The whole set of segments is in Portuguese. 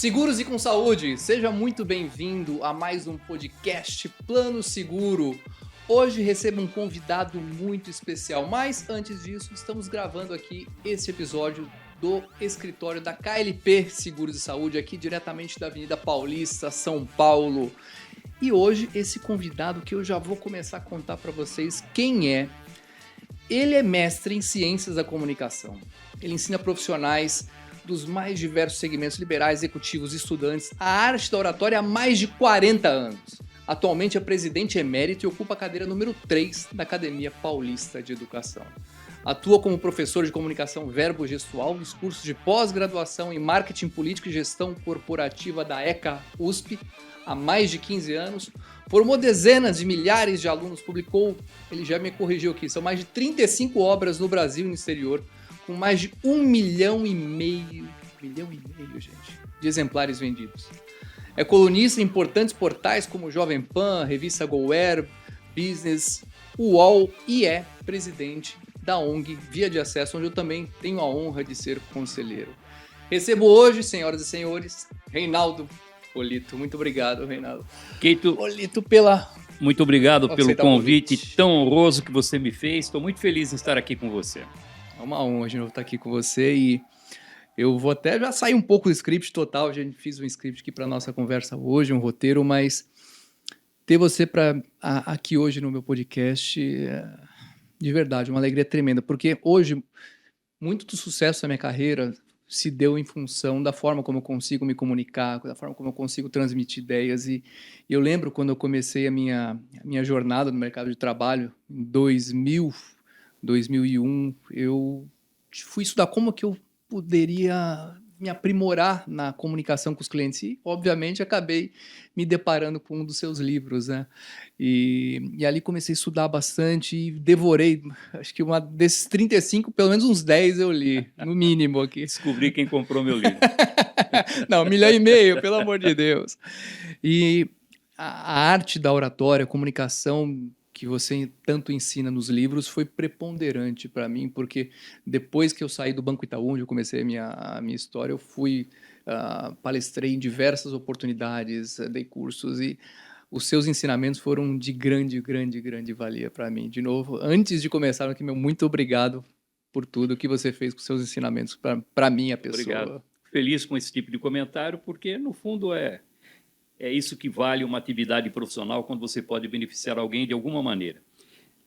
Seguros e com saúde, seja muito bem-vindo a mais um podcast Plano Seguro. Hoje recebo um convidado muito especial, mas antes disso, estamos gravando aqui esse episódio do escritório da KLP Seguros e Saúde, aqui diretamente da Avenida Paulista, São Paulo. E hoje esse convidado que eu já vou começar a contar para vocês quem é. Ele é mestre em Ciências da Comunicação. Ele ensina profissionais dos mais diversos segmentos liberais, executivos e estudantes a arte da oratória há mais de 40 anos. Atualmente é presidente emérito e ocupa a cadeira número 3 da Academia Paulista de Educação. Atua como professor de comunicação verbo-gestual nos cursos de pós-graduação em marketing político e gestão corporativa da ECA USP há mais de 15 anos. Formou dezenas de milhares de alunos, publicou, ele já me corrigiu aqui, são mais de 35 obras no Brasil e no exterior, com mais de 1,5 milhão, gente, de exemplares vendidos. É colunista em importantes portais como Jovem Pan, revista GoWare, Business, UOL e é presidente da ONG Via de Acesso, onde eu também tenho a honra de ser conselheiro. Recebo hoje, senhoras e senhores, Reinaldo Polito. Muito obrigado, Reinaldo. Keito, Polito, muito obrigado pelo convite tão honroso que você me fez. Estou muito feliz em estar aqui com você. É uma honra de novo estar aqui com você e eu vou até já sair um pouco do script total. A gente fez um script aqui para nossa conversa hoje, um roteiro, mas ter você aqui hoje no meu podcast é de verdade uma alegria tremenda, porque hoje muito do sucesso da minha carreira se deu em função da forma como eu consigo me comunicar, da forma como eu consigo transmitir ideias. E eu lembro quando eu comecei a minha jornada no mercado de trabalho, em 2001, eu fui estudar como que eu poderia me aprimorar na comunicação com os clientes e, obviamente, acabei me deparando com um dos seus livros, né? E ali comecei a estudar bastante e devorei, acho que desses 35, pelo menos uns 10 eu li, no mínimo aqui. Descobri quem comprou meu livro. Não, 1,5 milhão, pelo amor de Deus. E a arte da oratória, a comunicação que você tanto ensina nos livros foi preponderante para mim, porque depois que eu saí do Banco Itaú, onde eu comecei a minha história, eu fui, palestrei em diversas oportunidades, dei cursos e os seus ensinamentos foram de grande valia para mim. De novo, antes de começar aqui, meu muito obrigado por tudo que você fez com seus ensinamentos para mim, a pessoa. Obrigado. Feliz com esse tipo de comentário, porque no fundo é isso que vale uma atividade profissional quando você pode beneficiar alguém de alguma maneira.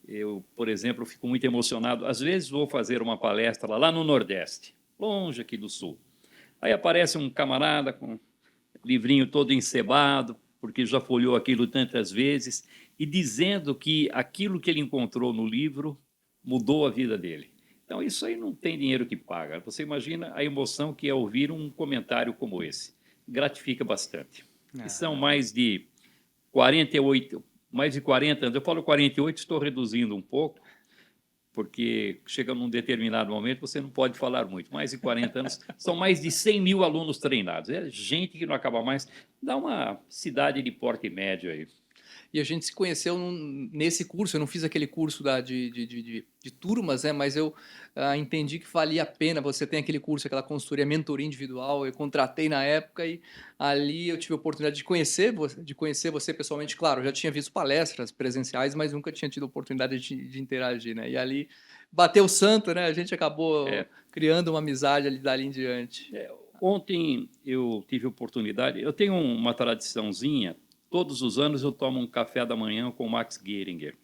Eu, por exemplo, fico muito emocionado. Às vezes vou fazer uma palestra lá no Nordeste, longe aqui do Sul. Aí aparece um camarada com um livrinho todo encebado, porque já folheou aquilo tantas vezes, e dizendo que aquilo que ele encontrou no livro mudou a vida dele. Então, isso aí não tem dinheiro que paga. Você imagina a emoção que é ouvir um comentário como esse. Gratifica bastante. E são mais de 40 anos. Eu falo 48, estou reduzindo um pouco, porque chega num determinado momento, você não pode falar muito. Mais de 40 anos, são mais de 100 mil alunos treinados. É gente que não acaba mais. Dá uma cidade de porte médio aí. E a gente se conheceu nesse curso. Eu não fiz aquele curso de turmas, né? Mas eu entendi que valia a pena. Você tem aquele curso, aquela consultoria, mentoria individual. Eu contratei na época e ali eu tive a oportunidade de conhecer você pessoalmente. Claro, eu já tinha visto palestras presenciais, mas nunca tinha tido a oportunidade de interagir, né? E ali bateu o santo, né? A gente acabou criando uma amizade ali dali em diante. Ontem eu tive a oportunidade. Eu tenho uma tradiçãozinha. Todos os anos eu tomo um café da manhã com o Max Geringer.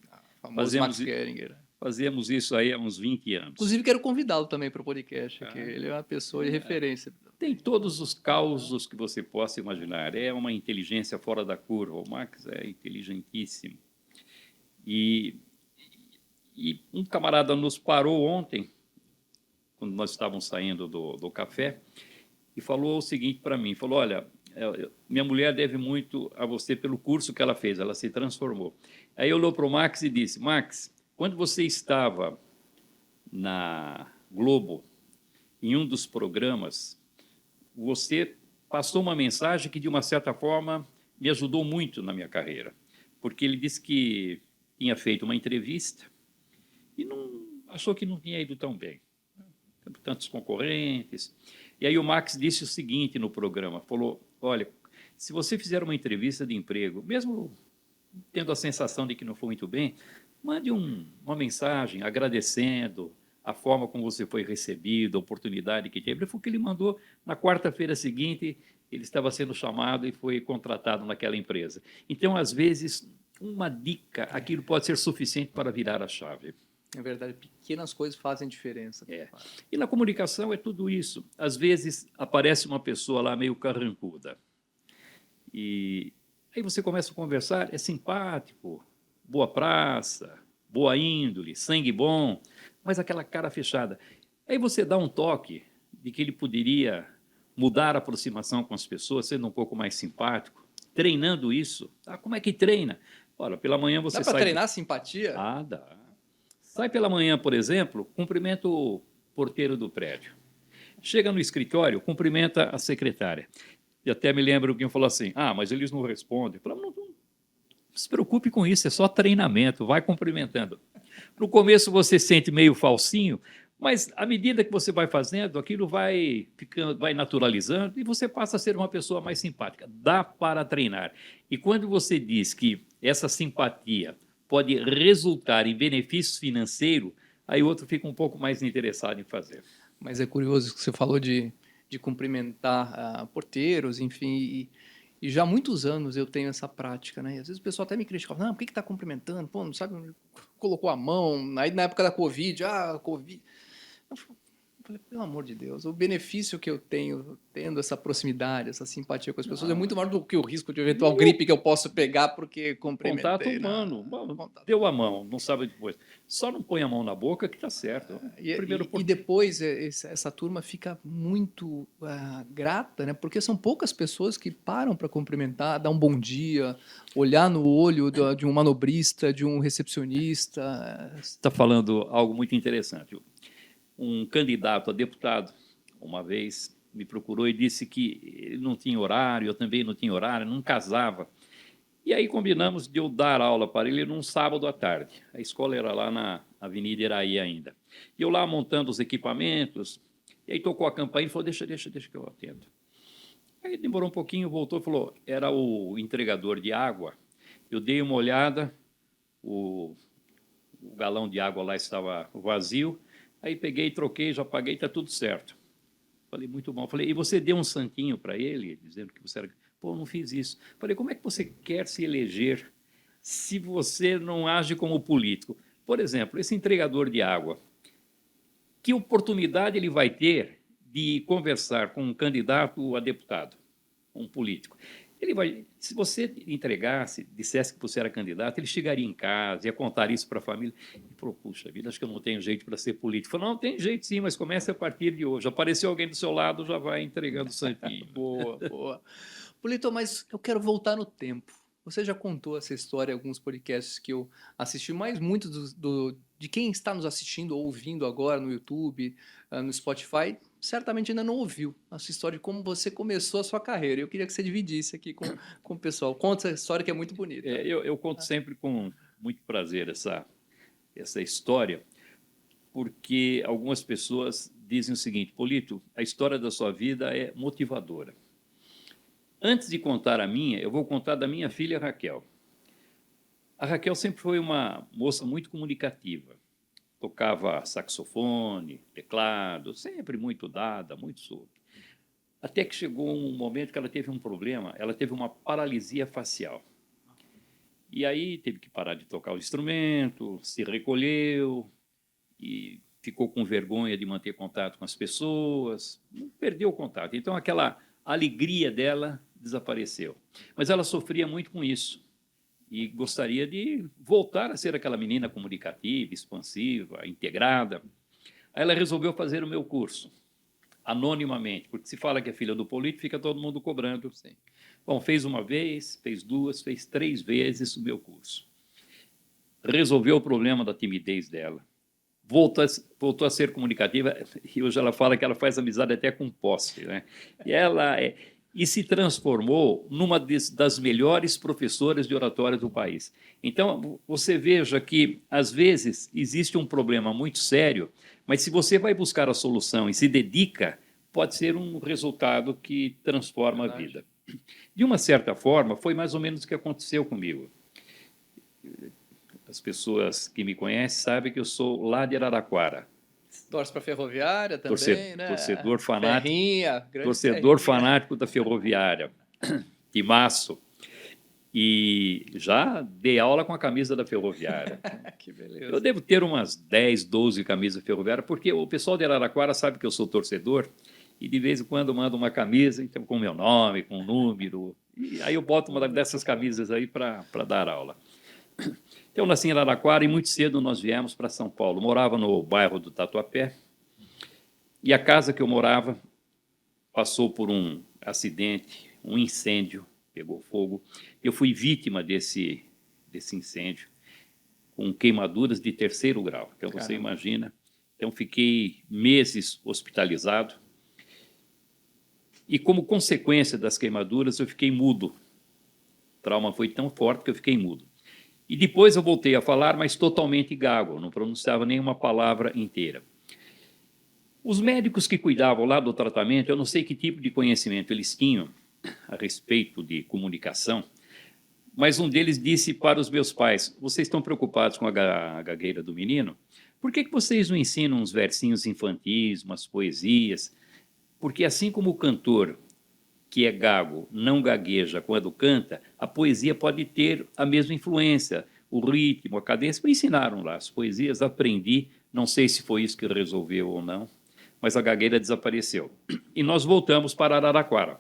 Max Geringer. Fazemos isso aí há uns 20 anos. Inclusive, quero convidá-lo também para o podcast, porque ele é uma pessoa de referência. Tem todos os causos que você possa imaginar. É uma inteligência fora da curva. O Max é inteligentíssimo. E um camarada nos parou ontem, quando nós estávamos saindo do café, e falou o seguinte para mim. Falou, olha, minha mulher deve muito a você pelo curso que ela fez, ela se transformou. Aí olhou para o Max e disse, Max, quando você estava na Globo, em um dos programas, você passou uma mensagem que, de uma certa forma, me ajudou muito na minha carreira, porque ele disse que tinha feito uma entrevista e achou que não tinha ido tão bem. Tantos concorrentes. E aí o Max disse o seguinte no programa, falou, olha, se você fizer uma entrevista de emprego, mesmo tendo a sensação de que não foi muito bem, mande uma mensagem agradecendo a forma como você foi recebido, a oportunidade que teve. Foi o que ele mandou na quarta-feira seguinte, ele estava sendo chamado e foi contratado naquela empresa. Então, às vezes, uma dica, aquilo pode ser suficiente para virar a chave. É verdade, pequenas coisas fazem diferença. E na comunicação é tudo isso. Às vezes aparece uma pessoa lá meio carrancuda. E aí você começa a conversar, é simpático, boa praça, boa índole, sangue bom, mas aquela cara fechada. Aí você dá um toque de que ele poderia mudar a aproximação com as pessoas, sendo um pouco mais simpático, treinando isso. Ah, como é que treina? Olha, pela manhã você sai... Dá para treinar simpatia? Ah, dá. Sai pela manhã, por exemplo, cumprimenta o porteiro do prédio. Chega no escritório, cumprimenta a secretária. E até me lembro que um falou assim, mas eles não respondem. Eu falei, não se preocupe com isso, é só treinamento, vai cumprimentando. No começo você sente meio falsinho, mas à medida que você vai fazendo, aquilo vai ficando, vai naturalizando e você passa a ser uma pessoa mais simpática. Dá para treinar. E quando você diz que essa simpatia pode resultar em benefício financeiro, aí o outro fica um pouco mais interessado em fazer. Mas é curioso que você falou de cumprimentar porteiros, enfim, e já há muitos anos eu tenho essa prática, né? E às vezes o pessoal até me critica, não, por que está cumprimentando? Pô, não sabe onde colocou a mão? Aí na época da Covid, Covid... Eu falei, pelo amor de Deus, o benefício que eu tenho tendo essa proximidade, essa simpatia com as pessoas é muito maior do que o risco de eventual gripe que eu posso pegar porque cumprimentei. Contato humano. Deu a mão, não sabe depois. Só não põe a mão na boca que está certo. E depois essa turma fica muito grata, né? Porque são poucas pessoas que param para cumprimentar, dar um bom dia, olhar no olho de um manobrista, de um recepcionista. Você está falando algo muito interessante. Um candidato a deputado, uma vez, me procurou e disse que ele não tinha horário, eu também não tinha horário, não casava. E aí combinamos de eu dar aula para ele num sábado à tarde. A escola era lá na Avenida Iraí ainda. E eu lá montando os equipamentos, e aí tocou a campainha e falou, deixa que eu atendo. Aí demorou um pouquinho, voltou e falou, era o entregador de água. Eu dei uma olhada, o galão de água lá estava vazio, aí peguei, troquei, já paguei, está tudo certo. Falei, muito bom. Falei, e você deu um santinho para ele, dizendo que você era... Pô, não fiz isso. Falei, como é que você quer se eleger se você não age como político? Por exemplo, esse entregador de água, que oportunidade ele vai ter de conversar com um candidato a deputado, um político? Ele vai, se você entregasse, dissesse que você era candidato, ele chegaria em casa, ia contar isso para a família. E falou, puxa vida, acho que eu não tenho jeito para ser político. Falou, não, tem jeito sim, mas comece a partir de hoje. Apareceu alguém do seu lado, já vai entregando o santinho. Boa, boa. Polito, mas eu quero voltar no tempo. Você já contou essa história em alguns podcasts que eu assisti, mas muito de quem está nos assistindo ou ouvindo agora no YouTube, no Spotify, certamente ainda não ouviu a sua história de como você começou a sua carreira. Eu queria que você dividisse aqui com o pessoal. Conta essa história que é muito bonita. Eu conto sempre com muito prazer essa história, porque algumas pessoas dizem o seguinte, Polito, a história da sua vida é motivadora. Antes de contar a minha, eu vou contar da minha filha Raquel. A Raquel sempre foi uma moça muito comunicativa. Tocava saxofone, teclado, sempre muito dada, muito solta. Até que chegou um momento que ela teve um problema, ela teve uma paralisia facial. E aí teve que parar de tocar o instrumento, se recolheu e ficou com vergonha de manter contato com as pessoas, perdeu o contato. Então aquela alegria dela desapareceu. Mas ela sofria muito com isso e gostaria de voltar a ser aquela menina comunicativa, expansiva, integrada. Aí ela resolveu fazer o meu curso, anonimamente, porque se fala que é filha do político, fica todo mundo cobrando. Sim. Bom, fez uma vez, fez duas, fez 3 vezes o meu curso. Resolveu o problema da timidez dela. Voltou a ser comunicativa e hoje ela fala que ela faz amizade até com poste, né? E se transformou numa das melhores professoras de oratória do país. Então, você veja que, às vezes, existe um problema muito sério, mas se você vai buscar a solução e se dedica, pode ser um resultado que transforma a Verdade. vida. De uma certa forma, foi mais ou menos o que aconteceu comigo. As pessoas que me conhecem sabem que eu sou lá de Araraquara, Torce para Ferroviária também, né? torcedor fanático, Ferrinha, grande torcedor Ferrinha. fanático da Ferroviária, timaço. E já dei aula com a camisa da Ferroviária. Que Eu beleza. devo ter umas 10, 12 camisas Ferroviária, porque o pessoal de Araraquara sabe que eu sou torcedor e de vez em quando manda uma camisa então, com meu nome, com número. E aí eu boto uma dessas camisas aí para dar aula. Então, eu nasci em Araraquara e muito cedo nós viemos para São Paulo. Morava no bairro do Tatuapé e a casa que eu morava passou por um acidente, um incêndio, pegou fogo. Eu fui vítima desse incêndio, com queimaduras de 3º grau. Então, você Caramba. imagina. Então, fiquei meses hospitalizado. E, como consequência das queimaduras, eu fiquei mudo. O trauma foi tão forte que eu fiquei mudo. E depois eu voltei a falar, mas totalmente gago, não pronunciava nenhuma palavra inteira. Os médicos que cuidavam lá do tratamento, eu não sei que tipo de conhecimento eles tinham a respeito de comunicação, mas um deles disse para os meus pais: vocês estão preocupados com a gagueira do menino? Por que vocês não ensinam uns versinhos infantis, umas poesias? Porque assim como o cantor, que é gago, não gagueja quando canta, a poesia pode ter a mesma influência, o ritmo, a cadência. Me ensinaram lá as poesias, aprendi, não sei se foi isso que resolveu ou não, mas a gagueira desapareceu. E nós voltamos para Araraquara.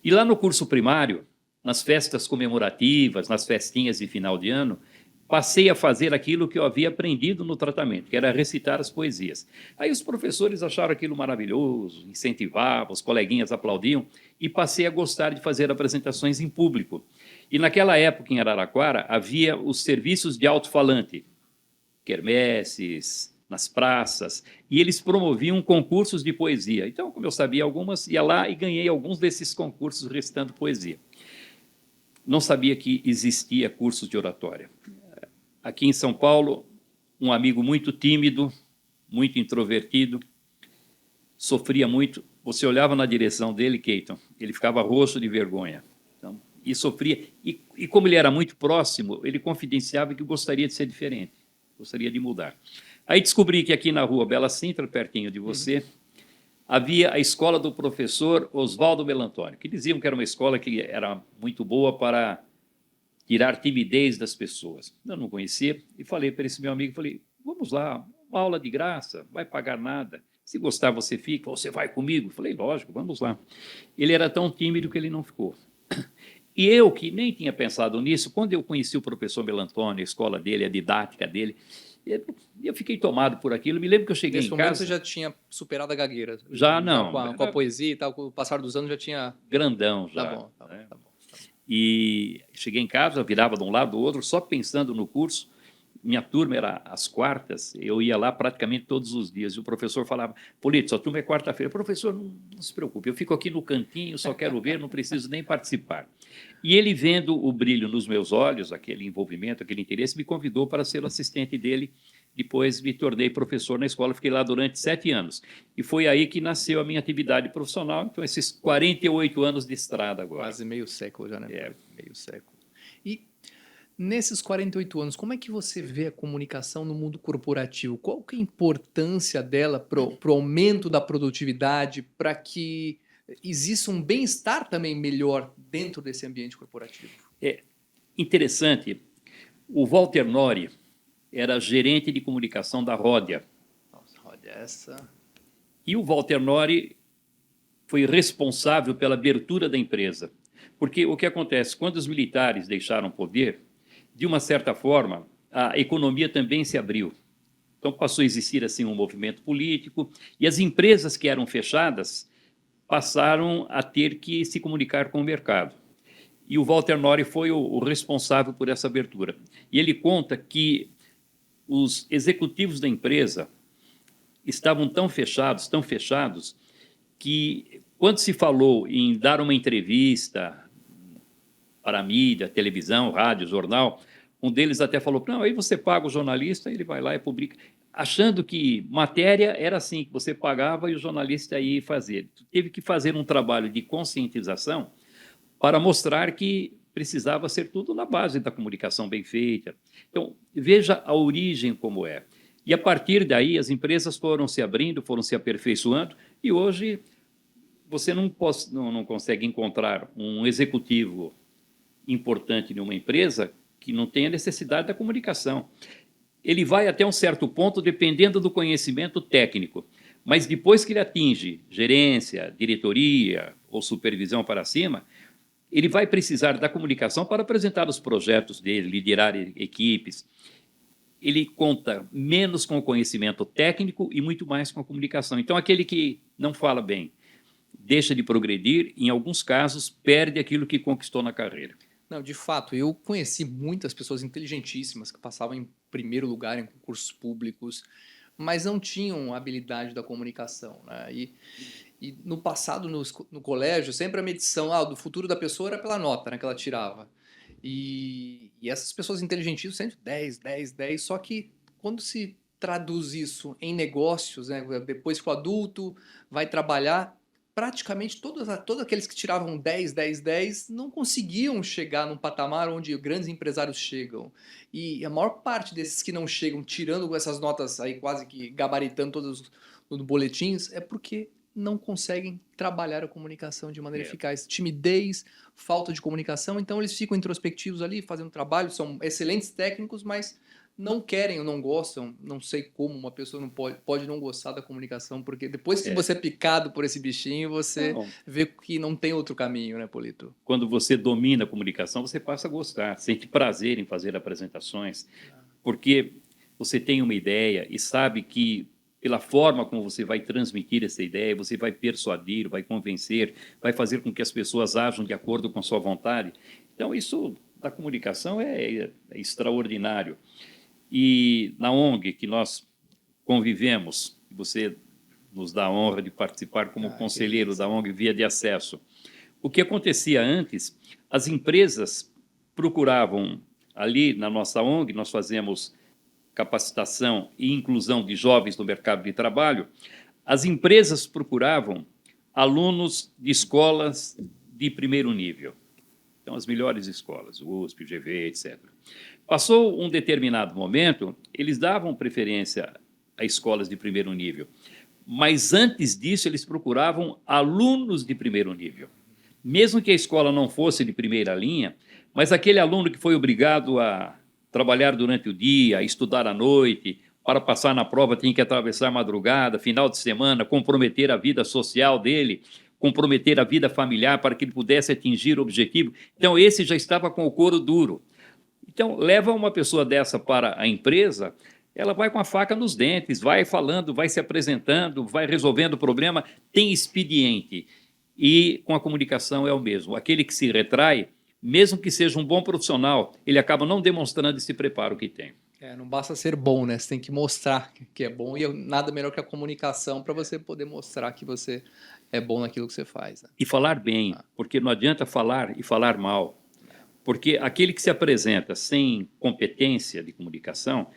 E lá no curso primário, nas festas comemorativas, nas festinhas de final de ano, passei a fazer aquilo que eu havia aprendido no tratamento, que era recitar as poesias. Aí os professores acharam aquilo maravilhoso, incentivavam, os coleguinhas aplaudiam, e passei a gostar de fazer apresentações em público. E naquela época, em Araraquara, havia os serviços de alto-falante, quermesses, nas praças, e eles promoviam concursos de poesia. Então, como eu sabia algumas, ia lá e ganhei alguns desses concursos recitando poesia. Não sabia que existia cursos de oratória. Aqui em São Paulo, um amigo muito tímido, muito introvertido, sofria muito. Você olhava na direção dele, Keyton, ele ficava roxo de vergonha. Então, e sofria. E como ele era muito próximo, ele confidenciava que gostaria de ser diferente, gostaria de mudar. Aí descobri que aqui na rua Bela Sintra, pertinho de você, havia a escola do professor Oswaldo Melantônio, que diziam que era uma escola que era muito boa para tirar timidez das pessoas. Eu não conhecia e falei para esse meu amigo, falei, vamos lá, uma aula de graça, não vai pagar nada. Se gostar, você fica, ou você vai comigo? Falei, lógico, vamos lá. Ele era tão tímido que ele não ficou. E eu, que nem tinha pensado nisso, quando eu conheci o professor Melantônio, a escola dele, a didática dele, eu fiquei tomado por aquilo. Me lembro que eu cheguei Nesse em momento casa... você já tinha superado a gagueira? Já não. Com a poesia e tal, com o passar dos anos já tinha... Grandão já. Tá bom, tá bom, Né? tá bom. E cheguei em casa, virava de um lado do outro, só pensando no curso. Minha turma era às quartas, eu ia lá praticamente todos os dias. E o professor falava, Polito, sua turma é quarta-feira. Professor, não se preocupe, eu fico aqui no cantinho, só quero ver, não preciso nem participar. E ele, vendo o brilho nos meus olhos, aquele envolvimento, aquele interesse, me convidou para ser o assistente dele. Depois me tornei professor na escola, fiquei lá durante 7 anos. E foi aí que nasceu a minha atividade profissional, então esses 48 anos de estrada agora. Quase meio século já, né? É. Meio século. E nesses 48 anos, como é que você vê a comunicação no mundo corporativo? Qual que é a importância dela para o aumento da produtividade, para que exista um bem-estar também melhor dentro desse ambiente corporativo? É interessante, o Walter Nori era gerente de comunicação da Ródia. Nossa, olha essa... E o Walter Nori foi responsável pela abertura da empresa. Porque o que acontece? Quando os militares deixaram o poder, de uma certa forma, a economia também se abriu. Então passou a existir assim um movimento político e as empresas que eram fechadas passaram a ter que se comunicar com o mercado. E o Walter Nori foi o responsável por essa abertura. E ele conta que os executivos da empresa estavam tão fechados, que quando se falou em dar uma entrevista para a mídia, televisão, rádio, jornal, um deles até falou, não, aí você paga o jornalista, ele vai lá e publica. achando que matéria era assim, que você pagava e o jornalista ia fazer. Teve que fazer um trabalho de conscientização para mostrar que precisava ser tudo na base da comunicação bem feita. Então, veja a origem como é. E a partir daí, as empresas foram se abrindo, foram se aperfeiçoando, e hoje você não consegue encontrar um executivo importante de uma empresa que não tenha necessidade da comunicação. Ele vai até um certo ponto, dependendo do conhecimento técnico, mas depois que ele atinge gerência, diretoria ou supervisão para cima, ele vai precisar da comunicação para apresentar os projetos dele, liderar equipes. Ele conta menos com o conhecimento técnico e muito mais com a comunicação. Então, aquele que não fala bem, deixa de progredir, em alguns casos, perde aquilo que conquistou na carreira. Não, de fato, eu conheci muitas pessoas inteligentíssimas que passavam em primeiro lugar em concursos públicos, mas não tinham a habilidade da comunicação, né? E no passado, no colégio, sempre a medição do futuro da pessoa era pela nota, né, que ela tirava. E essas pessoas inteligentíssimas sempre 10, 10, 10, só que quando se traduz isso em negócios, né, depois que o adulto vai trabalhar, praticamente todos aqueles que tiravam 10, 10, 10 não conseguiam chegar num patamar onde grandes empresários chegam. E a maior parte desses que não chegam, tirando essas notas aí quase que gabaritando todos os boletins, é porque não conseguem trabalhar a comunicação de maneira eficaz. Timidez, falta de comunicação, então eles ficam introspectivos ali, fazendo trabalho, são excelentes técnicos, mas não querem ou não gostam, não sei como uma pessoa não pode não gostar da comunicação, porque depois que você é picado por esse bichinho, você vê que não tem outro caminho, né, Polito? Quando você domina a comunicação, você passa a gostar, sente prazer em fazer apresentações, porque você tem uma ideia e sabe que pela forma como você vai transmitir essa ideia, você vai persuadir, vai convencer, vai fazer com que as pessoas ajam de acordo com a sua vontade. Então, isso da comunicação é extraordinário. E na ONG que nós convivemos, você nos dá a honra de participar como conselheiro da ONG Via de Acesso. O que acontecia antes, as empresas procuravam, ali na nossa ONG, nós fazemos capacitação e inclusão de jovens no mercado de trabalho, as empresas procuravam alunos de escolas de primeiro nível. Então, as melhores escolas, USP, UGV, etc. Passou um determinado momento, eles davam preferência a escolas de primeiro nível, mas antes disso eles procuravam alunos de primeiro nível. Mesmo que a escola não fosse de primeira linha, mas aquele aluno que foi obrigado a trabalhar durante o dia, a estudar à noite, para passar na prova tinha que atravessar a madrugada, final de semana, comprometer a vida social dele, comprometer a vida familiar para que ele pudesse atingir o objetivo. Então, esse já estava com o couro duro. Então, leva uma pessoa dessa para a empresa, ela vai com a faca nos dentes, vai falando, vai se apresentando, vai resolvendo o problema, tem expediente. E com a comunicação é o mesmo. Aquele que se retrai, mesmo que seja um bom profissional, ele acaba não demonstrando esse preparo que tem. Não basta ser bom, né? Você tem que mostrar que é bom, e nada melhor que a comunicação para você poder mostrar que você é bom naquilo que você faz. Né? E falar bem, porque não adianta falar e falar mal. Porque aquele que se apresenta sem competência de comunicação,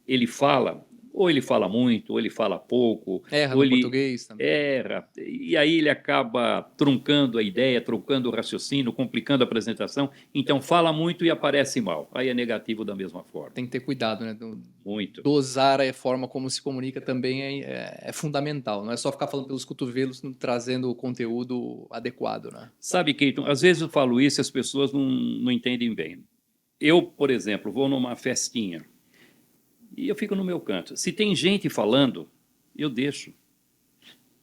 ele fala, ou ele fala muito, ou ele fala pouco. Erra ou no português também. Erra, e aí ele acaba truncando a ideia, truncando o raciocínio, complicando a apresentação. Então, fala muito e aparece mal. Aí é negativo da mesma forma. Tem que ter cuidado, né? Muito. Dosar a forma como se comunica também é fundamental. Não é só ficar falando pelos cotovelos, trazendo o conteúdo adequado, né? Sabe, Keito, às vezes eu falo isso e as pessoas não entendem bem. Eu, por exemplo, vou numa festinha e eu fico no meu canto. Se tem gente falando, eu deixo.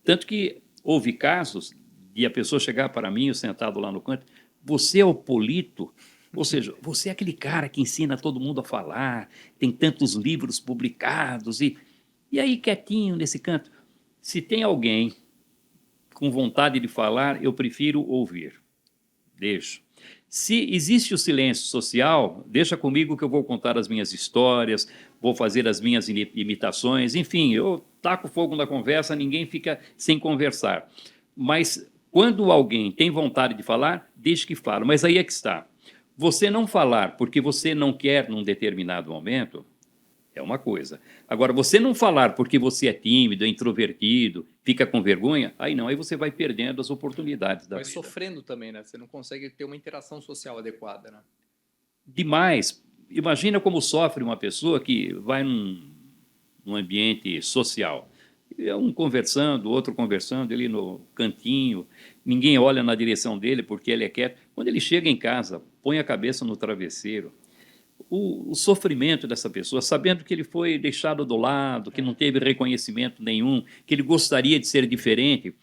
Tanto que houve casos de a pessoa chegar para mim, eu sentado lá no canto, você é o Polito? Ou seja, você é aquele cara que ensina todo mundo a falar, tem tantos livros publicados, e aí quietinho nesse canto. Se tem alguém com vontade de falar, eu prefiro ouvir. Deixo. Se existe o silêncio social, deixa comigo que eu vou contar as minhas histórias, vou fazer as minhas imitações, enfim, eu taco fogo na conversa, ninguém fica sem conversar. Mas quando alguém tem vontade de falar, deixe que fale. Mas aí é que está. Você não falar porque você não quer num determinado momento é uma coisa. Agora, você não falar porque você é tímido, é introvertido, fica com vergonha, aí não, aí você vai perdendo as oportunidades da Vai vida. sofrendo também, né? Você não consegue ter uma interação social adequada, né? Demais. Imagina como sofre uma pessoa que vai num ambiente social. É um conversando, outro conversando, ele no cantinho, ninguém olha na direção dele porque ele é quieto. Quando ele chega em casa, põe a cabeça no travesseiro, o sofrimento dessa pessoa, sabendo que ele foi deixado do lado, que não teve reconhecimento nenhum, que ele gostaria de ser diferente.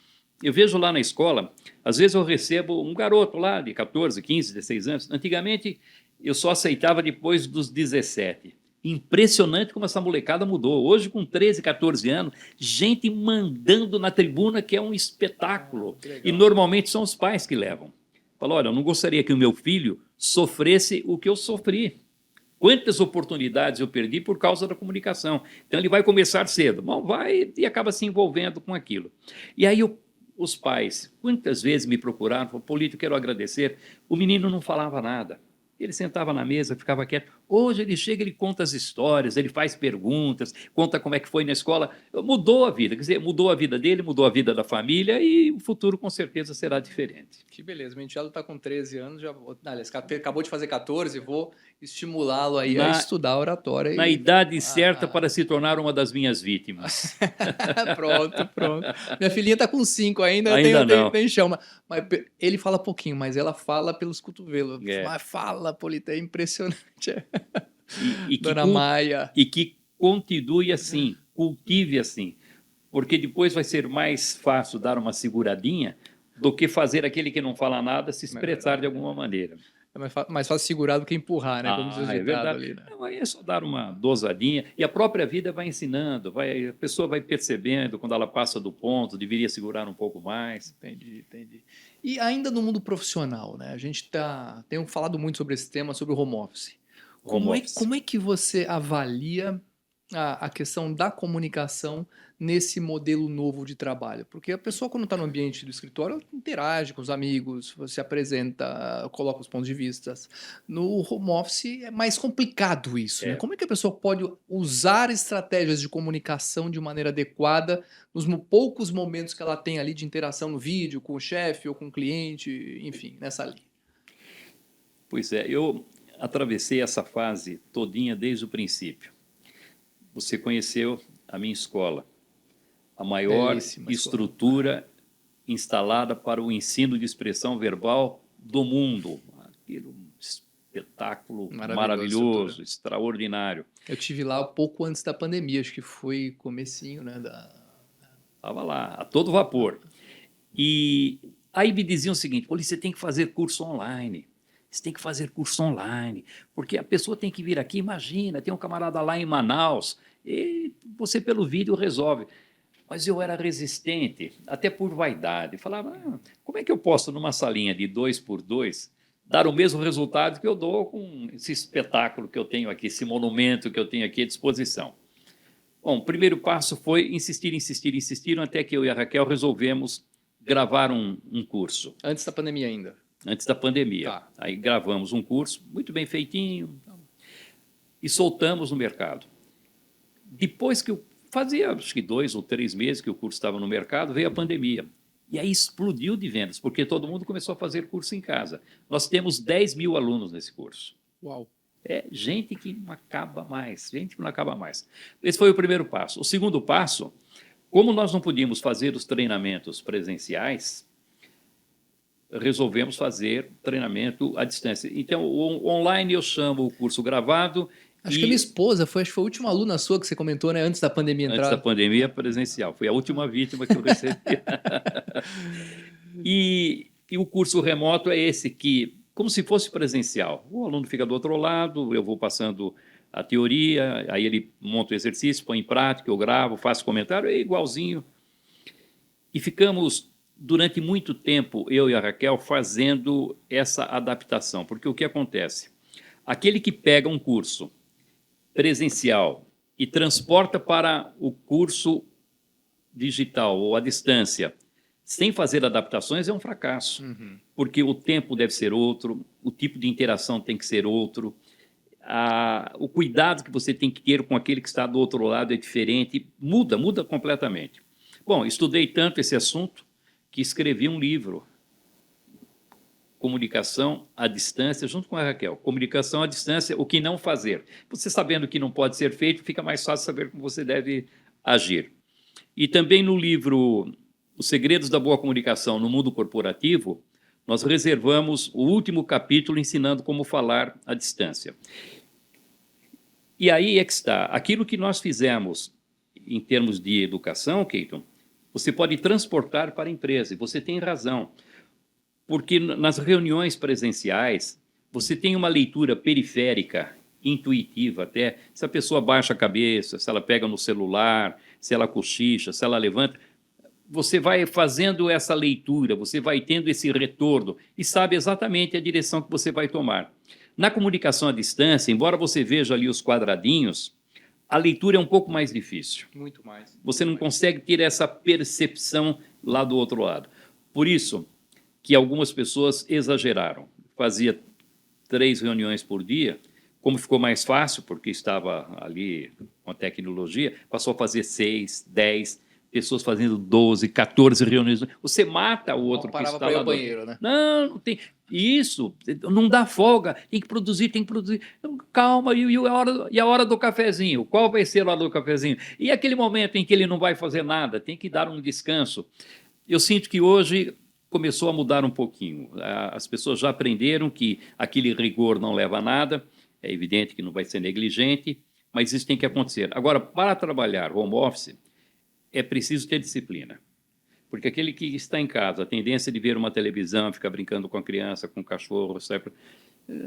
Eu vejo lá na escola, às vezes eu recebo um garoto lá de 14, 15, 16 anos. Antigamente, eu só aceitava depois dos 17. Impressionante como essa molecada mudou. Hoje, com 13, 14 anos, gente mandando na tribuna, que é um espetáculo. E normalmente são os pais que levam. Fala, olha, eu não gostaria que o meu filho sofresse o que eu sofri. Quantas oportunidades eu perdi por causa da comunicação. Então, ele vai começar cedo, mal vai e acaba se envolvendo com aquilo. E aí, os pais, quantas vezes me procuraram, falaram, Polito, quero agradecer. O menino não falava nada. Ele sentava na mesa, ficava quieto. Hoje ele chega, ele conta as histórias, ele faz perguntas, conta como é que foi na escola. Mudou a vida, quer dizer, mudou a vida dele, mudou a vida da família e o futuro com certeza será diferente. Que beleza, meu enteado está com 13 anos, aliás, acabou de fazer 14, vou estimulá-lo aí a estudar oratória. Na idade certa para se tornar uma das minhas vítimas. Pronto. Minha filhinha está com 5 ainda, tem chão. Mas ele fala pouquinho, mas ela fala pelos cotovelos. Mas fala, Polito, é impressionante. Dona Maia. E que continue assim, cultive assim, porque depois vai ser mais fácil dar uma seguradinha do que fazer aquele que não fala nada se expressar de alguma maneira. É mais fácil segurar do que empurrar, né? Como diz o ditado ali, né? Não, aí é só dar uma dosadinha e a própria vida vai ensinando, a pessoa vai percebendo quando ela passa do ponto, deveria segurar um pouco mais. Entendi. E ainda no mundo profissional, né? A gente tem falado muito sobre esse tema, sobre o home office. Como é que você avalia a questão da comunicação nesse modelo novo de trabalho? Porque a pessoa, quando está no ambiente do escritório, ela interage com os amigos, se apresenta, coloca os pontos de vista. No home office é mais complicado isso, né? Como é que a pessoa pode usar estratégias de comunicação de maneira adequada nos poucos momentos que ela tem ali de interação no vídeo, com o chefe ou com o cliente, enfim, nessa linha? Pois é, eu atravessei essa fase todinha desde o princípio. Você conheceu a minha escola, a maior estrutura instalada para o ensino de expressão verbal do mundo. Aquilo, um espetáculo maravilhoso, extraordinário. Eu tive lá pouco antes da pandemia, acho que foi comecinho, né? Estava lá, a todo vapor. E aí me diziam o seguinte, Polito, você tem que fazer curso online. Você tem que fazer curso online, porque a pessoa tem que vir aqui, imagina, tem um camarada lá em Manaus, e você pelo vídeo resolve. Mas eu era resistente, até por vaidade. Falava, como é que eu posso, numa salinha de 2x2, dar o mesmo resultado que eu dou com esse espetáculo que eu tenho aqui, esse monumento que eu tenho aqui à disposição? Bom, o primeiro passo foi insistir, até que eu e a Raquel resolvemos gravar um curso. Antes da pandemia ainda? Antes da pandemia. Tá. Aí gravamos um curso, muito bem feitinho, e soltamos no mercado. Depois que eu fazia, acho que 2 ou 3 meses que o curso estava no mercado, veio a pandemia. E aí explodiu de vendas, porque todo mundo começou a fazer curso em casa. Nós temos 10 mil alunos nesse curso. Uau! É gente que não acaba mais, Esse foi o primeiro passo. O segundo passo, como nós não podíamos fazer os treinamentos presenciais, resolvemos fazer treinamento à distância. Então, o online eu chamo o curso gravado. Acho que a minha esposa acho que foi a última aluna sua que você comentou, né? Antes da pandemia entrar. Antes da pandemia, presencial. Foi a última vítima que eu recebi. E o curso remoto é esse que, como se fosse presencial. O aluno fica do outro lado, eu vou passando a teoria, aí ele monta o exercício, põe em prática, eu gravo, faço comentário, é igualzinho. E ficamos, durante muito tempo, eu e a Raquel, fazendo essa adaptação. Porque o que acontece? Aquele que pega um curso presencial e transporta para o curso digital ou à distância, sem fazer adaptações, é um fracasso. Porque o tempo deve ser outro, o tipo de interação tem que ser outro, o cuidado que você tem que ter com aquele que está do outro lado é diferente, muda completamente. Bom, estudei tanto esse assunto que escrevi um livro, Comunicação à Distância, junto com a Raquel. Comunicação à Distância, o que não fazer. Você sabendo o que não pode ser feito, fica mais fácil saber como você deve agir. E também no livro Os Segredos da Boa Comunicação no Mundo Corporativo, nós reservamos o último capítulo ensinando como falar à distância. E aí é que está. Aquilo que nós fizemos em termos de educação, Keyton, você pode transportar para a empresa, e você tem razão. Porque nas reuniões presenciais, você tem uma leitura periférica, intuitiva até, se a pessoa baixa a cabeça, se ela pega no celular, se ela cochicha, se ela levanta, você vai fazendo essa leitura, você vai tendo esse retorno e sabe exatamente a direção que você vai tomar. Na comunicação à distância, embora você veja ali os quadradinhos, a leitura é um pouco mais difícil. Muito mais. Você não consegue ter essa percepção lá do outro lado. Por isso que algumas pessoas exageraram. Fazia 3 reuniões por dia, como ficou mais fácil, porque estava ali com a tecnologia, passou a fazer 6, 10, pessoas fazendo 12, 14 reuniões. Você mata o outro que está lá. Parava para ir ao banheiro, né? Não tem. Isso, não dá folga, tem que produzir. Então, calma, e a hora do cafezinho? Qual vai ser a hora do cafezinho? E aquele momento em que ele não vai fazer nada, tem que dar um descanso. Eu sinto que hoje começou a mudar um pouquinho. As pessoas já aprenderam que aquele rigor não leva a nada, é evidente que não vai ser negligente, mas isso tem que acontecer. Agora, para trabalhar home office, é preciso ter disciplina. Porque aquele que está em casa, a tendência de ver uma televisão, ficar brincando com a criança, com o cachorro,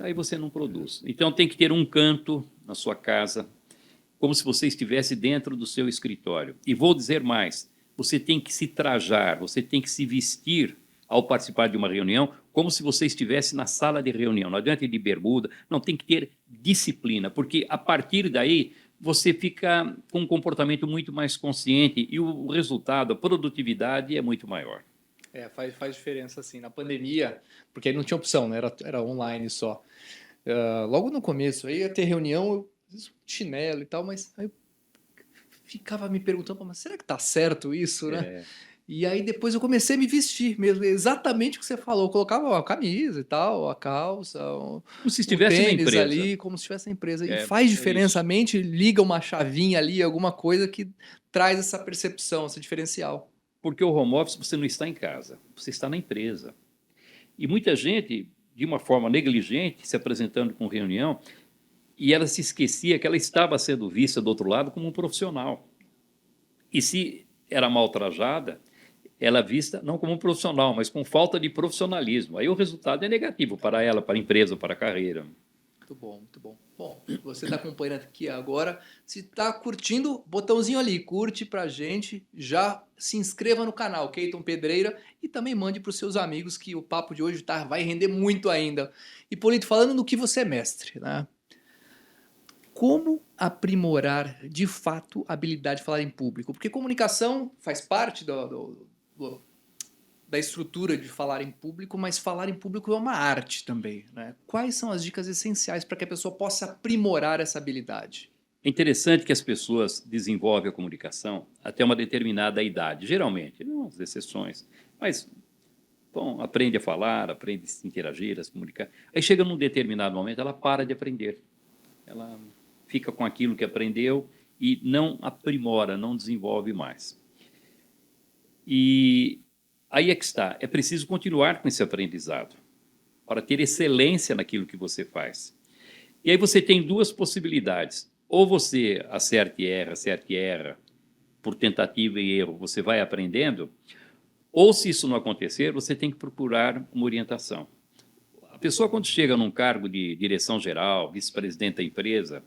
aí você não produz. Então tem que ter um canto na sua casa, como se você estivesse dentro do seu escritório. E vou dizer mais, você tem que se trajar, você tem que se vestir ao participar de uma reunião, como se você estivesse na sala de reunião. Não adianta ir de bermuda, não, tem que ter disciplina, porque a partir daí você fica com um comportamento muito mais consciente e o resultado, a produtividade é muito maior. Faz diferença, assim, na pandemia, porque aí não tinha opção, né? Era online só. Logo no começo, aí ia ter reunião, chinelo e tal, mas aí eu ficava me perguntando, mas será que tá certo isso, né? E aí depois eu comecei a me vestir mesmo, exatamente o que você falou. Eu colocava a camisa e tal, a calça, como se estivesse na empresa ali, como se estivesse na empresa. E faz diferença, a mente liga uma chavinha ali, alguma coisa que traz essa percepção, esse diferencial. Porque o home office você não está em casa, você está na empresa. E muita gente, de uma forma negligente, se apresentando com reunião, e ela se esquecia que ela estava sendo vista do outro lado como um profissional. E se era mal trajada, ela é vista não como um profissional, mas com falta de profissionalismo. Aí o resultado é negativo para ela, para a empresa, para a carreira. Muito bom, muito bom. Bom, você está acompanhando aqui agora. Se está curtindo, botãozinho ali, curte pra gente. Já se inscreva no canal Keyton Pedreira e também mande para os seus amigos que o papo de hoje vai render muito ainda. E Polito, falando no que você é mestre, né? Como aprimorar de fato a habilidade de falar em público? Porque comunicação faz parte da estrutura de falar em público, mas falar em público é uma arte também, né? Quais são as dicas essenciais para que a pessoa possa aprimorar essa habilidade? É interessante que as pessoas desenvolvem a comunicação até uma determinada idade, geralmente, não as exceções, mas bom, aprende a falar, aprende a se interagir, a se comunicar. Aí chega num determinado momento, ela para de aprender. Ela fica com aquilo que aprendeu e não aprimora, não desenvolve mais. E aí é que está, é preciso continuar com esse aprendizado, para ter excelência naquilo que você faz. E aí você tem 2 possibilidades, ou você acerta e erra, por tentativa e erro, você vai aprendendo, ou se isso não acontecer, você tem que procurar uma orientação. A pessoa quando chega num cargo de direção geral, vice-presidente da empresa,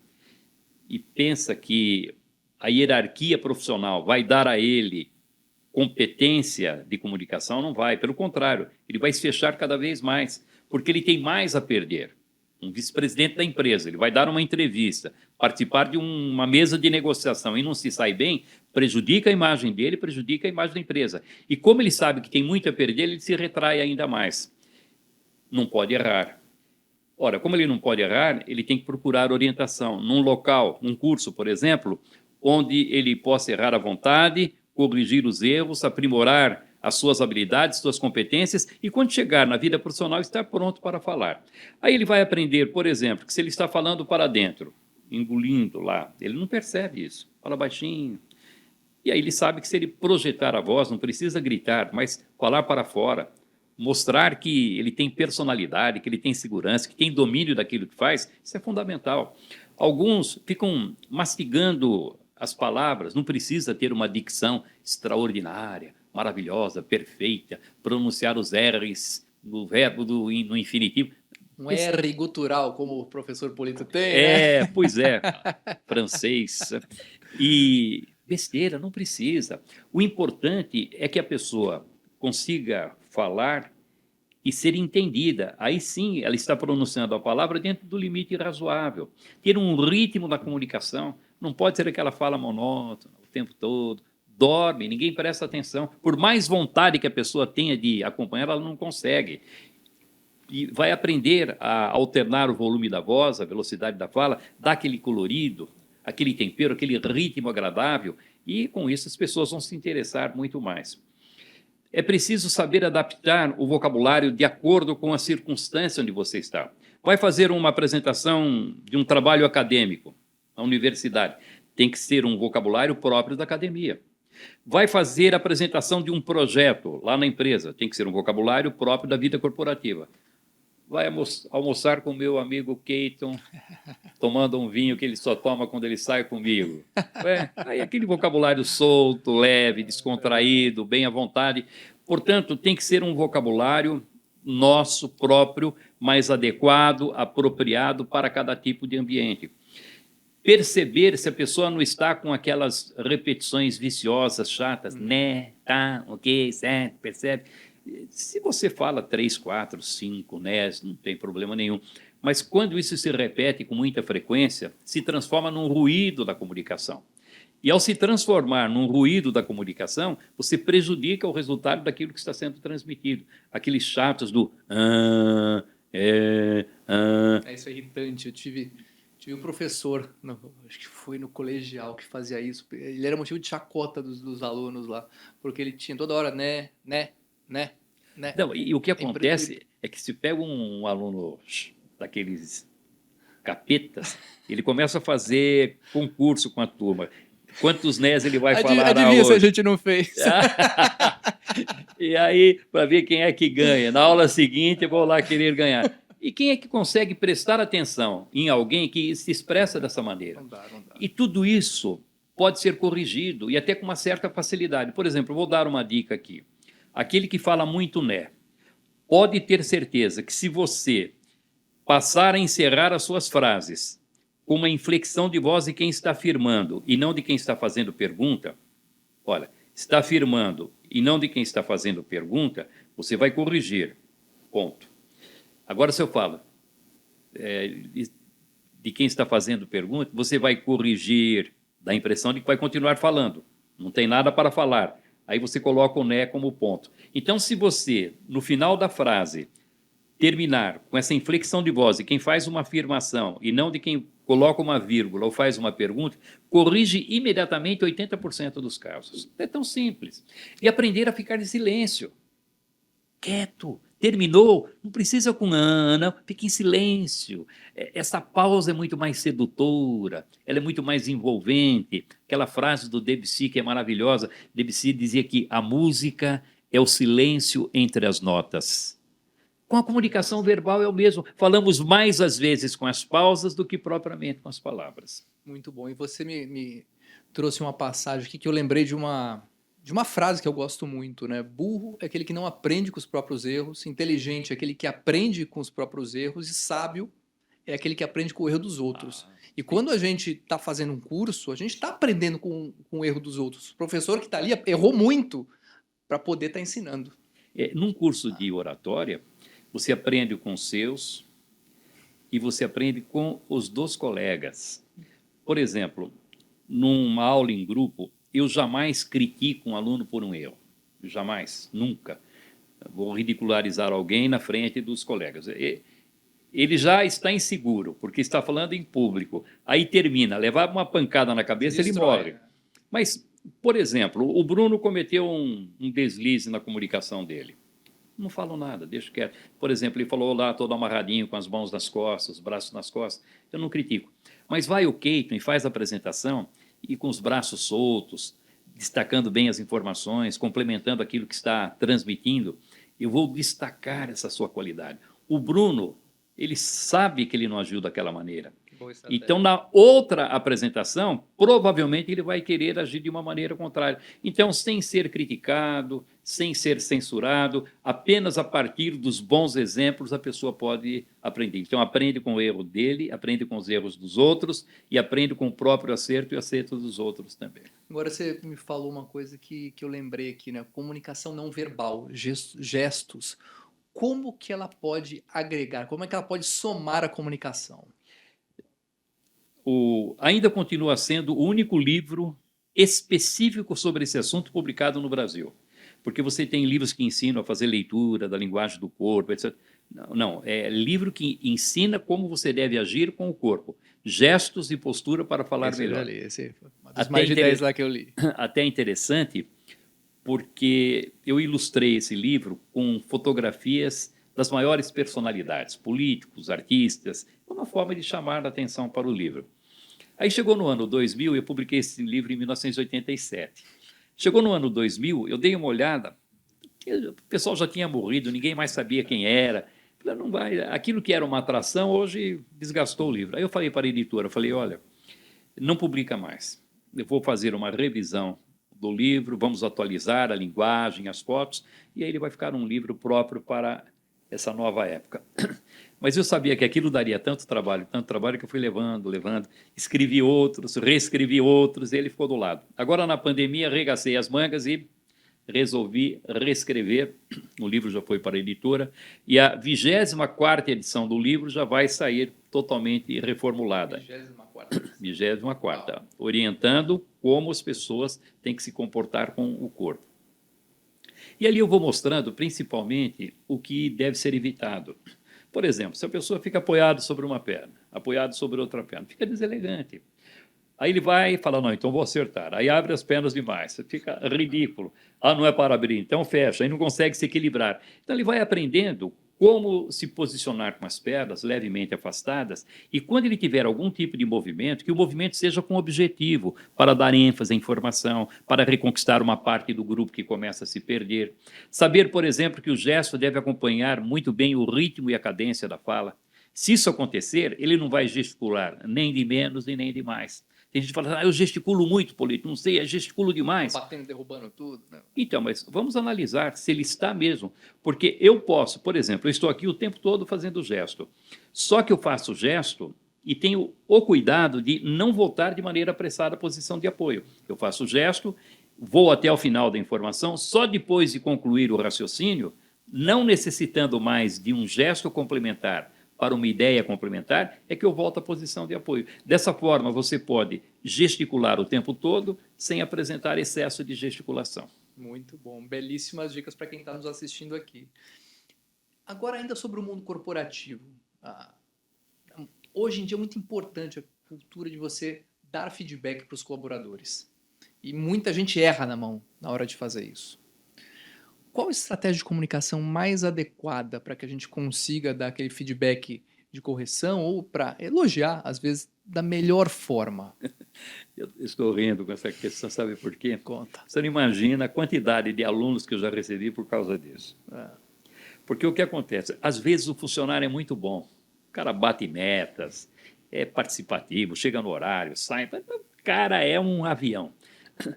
e pensa que a hierarquia profissional vai dar a ele competência de comunicação, não vai. Pelo contrário, ele vai se fechar cada vez mais, porque ele tem mais a perder. Um vice-presidente da empresa, ele vai dar uma entrevista, participar de uma mesa de negociação e não se sai bem, prejudica a imagem dele, prejudica a imagem da empresa. E como ele sabe que tem muito a perder, ele se retrai ainda mais. Não pode errar. Ora, como ele não pode errar, ele tem que procurar orientação num local, num curso, por exemplo, onde ele possa errar à vontade, corrigir os erros, aprimorar as suas habilidades, suas competências e, quando chegar na vida profissional, estar pronto para falar. Aí ele vai aprender, por exemplo, que se ele está falando para dentro, engolindo lá, ele não percebe isso, fala baixinho. E aí ele sabe que se ele projetar a voz, não precisa gritar, mas falar para fora, mostrar que ele tem personalidade, que ele tem segurança, que tem domínio daquilo que faz, isso é fundamental. Alguns ficam mastigando as palavras, não precisa ter uma dicção extraordinária, maravilhosa, perfeita, pronunciar os R's no verbo no infinitivo. Um R gutural, como o professor Polito tem, né? Pois é, francês. E besteira, não precisa. O importante é que a pessoa consiga falar e ser entendida. Aí sim, ela está pronunciando a palavra dentro do limite razoável. Ter um ritmo da comunicação. Não pode ser aquela fala monótona o tempo todo. Dorme, ninguém presta atenção. Por mais vontade que a pessoa tenha de acompanhar, ela não consegue. E vai aprender a alternar o volume da voz, a velocidade da fala, dar aquele colorido, aquele tempero, aquele ritmo agradável, e com isso as pessoas vão se interessar muito mais. É preciso saber adaptar o vocabulário de acordo com a circunstância onde você está. Vai fazer uma apresentação de um trabalho acadêmico na universidade, tem que ser um vocabulário próprio da academia. Vai fazer a apresentação de um projeto lá na empresa, tem que ser um vocabulário próprio da vida corporativa. Vai almoçar com o meu amigo Keiton, tomando um vinho que ele só toma quando ele sai comigo. Aí aquele vocabulário solto, leve, descontraído, bem à vontade. Portanto, tem que ser um vocabulário nosso próprio, mais adequado, apropriado para cada tipo de ambiente. Perceber se a pessoa não está com aquelas repetições viciosas, chatas, né, tá, ok, certo, percebe? Se você fala 3, 4, 5, né, não tem problema nenhum. Mas quando isso se repete com muita frequência, se transforma num ruído da comunicação. E ao se transformar num ruído da comunicação, você prejudica o resultado daquilo que está sendo transmitido. Aqueles chatos do Isso é irritante. Eu tive um professor, acho que foi no colegial, que fazia isso. Ele era motivo de chacota dos alunos lá, porque ele tinha toda hora né. Não, e o que acontece é que se pega um aluno daqueles capetas, ele começa a fazer concurso com a turma. Quantos nés ele vai falar Adivinha se a hoje? gente não fez. E aí, para ver quem é que ganha. Na aula seguinte, eu vou lá querer ganhar. E quem é que consegue prestar atenção em alguém que se expressa dessa maneira? Não dá. E tudo isso pode ser corrigido, e até com uma certa facilidade. Por exemplo, eu vou dar uma dica aqui. Aquele que fala muito né, pode ter certeza que se você passar a encerrar as suas frases com uma inflexão de voz de quem está afirmando e não de quem está fazendo pergunta, olha, está afirmando e não de quem está fazendo pergunta, você vai corrigir, ponto. Agora, se eu falo de quem está fazendo pergunta, você vai corrigir, dá a impressão de que vai continuar falando, não tem nada para falar. Aí você coloca o né como ponto. Então, se você, no final da frase, terminar com essa inflexão de voz de quem faz uma afirmação e não de quem coloca uma vírgula ou faz uma pergunta, corrige imediatamente 80% dos casos. É tão simples. E aprender a ficar em silêncio. Quieto. Terminou, não precisa com não, fique em silêncio. Essa pausa é muito mais sedutora, ela é muito mais envolvente. Aquela frase do Debussy que é maravilhosa, Debussy dizia que a música é o silêncio entre as notas. Com a comunicação verbal é o mesmo, falamos mais às vezes com as pausas do que propriamente com as palavras. Muito bom, e você me trouxe uma passagem aqui que eu lembrei de uma frase que eu gosto muito, né? Burro é aquele que não aprende com os próprios erros, inteligente é aquele que aprende com os próprios erros e sábio é aquele que aprende com o erro dos outros. E quando a gente está fazendo um curso, a gente está aprendendo com o erro dos outros. O professor que está ali errou muito para poder estar ensinando. Num curso de oratória, você aprende com os seus e você aprende com os dos colegas. Por exemplo, numa aula em grupo, eu jamais critico um aluno por um erro. Jamais, nunca. Vou ridicularizar alguém na frente dos colegas. ele já está inseguro, porque está falando em público. Aí termina, levar uma pancada na cabeça, ele morre. Mas, por exemplo, o Bruno cometeu um deslize na comunicação dele. Não falo nada, deixo quieto. Por exemplo, ele falou lá todo amarradinho, com as mãos nas costas, os braços nas costas. Eu não critico. Mas vai o Keito e faz a apresentação e com os braços soltos, destacando bem as informações, complementando aquilo que está transmitindo, eu vou destacar essa sua qualidade. O Bruno, ele sabe que ele não agiu daquela maneira. Então, na outra apresentação, provavelmente ele vai querer agir de uma maneira contrária. Então, sem ser criticado, sem ser censurado, apenas a partir dos bons exemplos a pessoa pode aprender. Então, aprende com o erro dele, aprende com os erros dos outros e aprende com o próprio acerto e acerto dos outros também. Agora você me falou uma coisa que eu lembrei aqui, né? Comunicação não verbal, gestos. Como que ela pode agregar? Como é que ela pode somar a comunicação? Ainda continua sendo o único livro específico sobre esse assunto publicado no Brasil. Porque você tem livros que ensinam a fazer leitura da linguagem do corpo, etc. Não, é livro que ensina como você deve agir com o corpo. Gestos e postura para falar melhor. Eu já li, esse foi uma das mais de 10 lá que eu li. Até interessante, porque eu ilustrei esse livro com fotografias das maiores personalidades, políticos, artistas, uma forma de chamar a atenção para o livro. Aí chegou no ano 2000, eu publiquei esse livro em 1987. Chegou no ano 2000, eu dei uma olhada, o pessoal já tinha morrido, ninguém mais sabia quem era. Não vai, aquilo que era uma atração, hoje desgastou o livro. Aí eu falei para a editora, olha, não publica mais. Eu vou fazer uma revisão do livro, vamos atualizar a linguagem, as fotos, e aí ele vai ficar um livro próprio para essa nova época. Mas eu sabia que aquilo daria tanto trabalho que eu fui levando, escrevi outros, reescrevi outros, e ele ficou do lado. Agora, na pandemia, arregacei as mangas e resolvi reescrever. O livro já foi para a editora, e a 24ª edição do livro já vai sair totalmente reformulada. 24ª, orientando como as pessoas têm que se comportar com o corpo. E ali eu vou mostrando, principalmente, o que deve ser evitado. Por exemplo, se a pessoa fica apoiada sobre uma perna, apoiado sobre outra perna, fica deselegante. Aí ele vai e fala, não, então vou acertar. Aí abre as pernas demais, fica ridículo. Ah, não é para abrir, então fecha, aí não consegue se equilibrar. Então ele vai aprendendo como se posicionar com as pernas levemente afastadas, e quando ele tiver algum tipo de movimento, que o movimento seja com objetivo, para dar ênfase à informação, para reconquistar uma parte do grupo que começa a se perder. Saber, por exemplo, que o gesto deve acompanhar muito bem o ritmo e a cadência da fala. Se isso acontecer, ele não vai gesticular nem de menos e nem de mais. Tem gente que fala, eu gesticulo muito, Polito, não sei, eu gesticulo demais. Batendo, derrubando tudo. Né? Então, mas vamos analisar se ele está mesmo. Porque eu posso, por exemplo, eu estou aqui o tempo todo fazendo gesto. Só que eu faço gesto e tenho o cuidado de não voltar de maneira apressada à posição de apoio. Eu faço o gesto, vou até o final da informação, só depois de concluir o raciocínio, não necessitando mais de um gesto complementar, para uma ideia complementar, é que eu volto à posição de apoio. Dessa forma, você pode gesticular o tempo todo sem apresentar excesso de gesticulação. Muito bom. Belíssimas dicas para quem está nos assistindo aqui. Agora, ainda sobre o mundo corporativo. Hoje em dia é muito importante a cultura de você dar feedback para os colaboradores. E muita gente erra na hora de fazer isso. Qual a estratégia de comunicação mais adequada para que a gente consiga dar aquele feedback de correção ou para elogiar, às vezes, da melhor forma? Eu estou rindo com essa questão, sabe por quê? Conta. Você não imagina a quantidade de alunos que eu já recebi por causa disso. Porque o que acontece? Às vezes o funcionário é muito bom, o cara bate metas, é participativo, chega no horário, sai, o cara é um avião.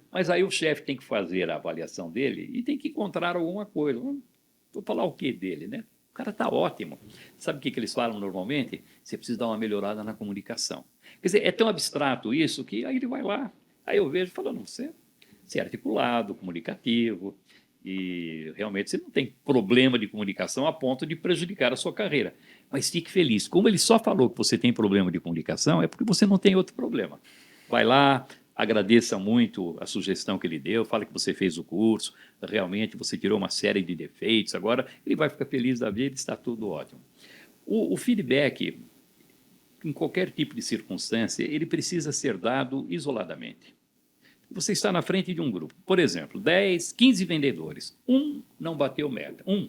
Mas aí o chefe tem que fazer a avaliação dele e tem que encontrar alguma coisa. Vou falar o que dele, né? O cara está ótimo. Sabe o que eles falam normalmente? Você precisa dar uma melhorada na comunicação. Quer dizer, é tão abstrato isso que aí ele vai lá. Aí eu vejo e falo, não, você é articulado, comunicativo, e realmente você não tem problema de comunicação a ponto de prejudicar a sua carreira. Mas fique feliz. Como ele só falou que você tem problema de comunicação, é porque você não tem outro problema. Vai lá, agradeça muito a sugestão que ele deu, fala que você fez o curso, realmente você tirou uma série de defeitos, agora ele vai ficar feliz da vida, está tudo ótimo. O feedback, em qualquer tipo de circunstância, ele precisa ser dado isoladamente. Você está na frente de um grupo, por exemplo, 10, 15 vendedores. Um não bateu meta, um.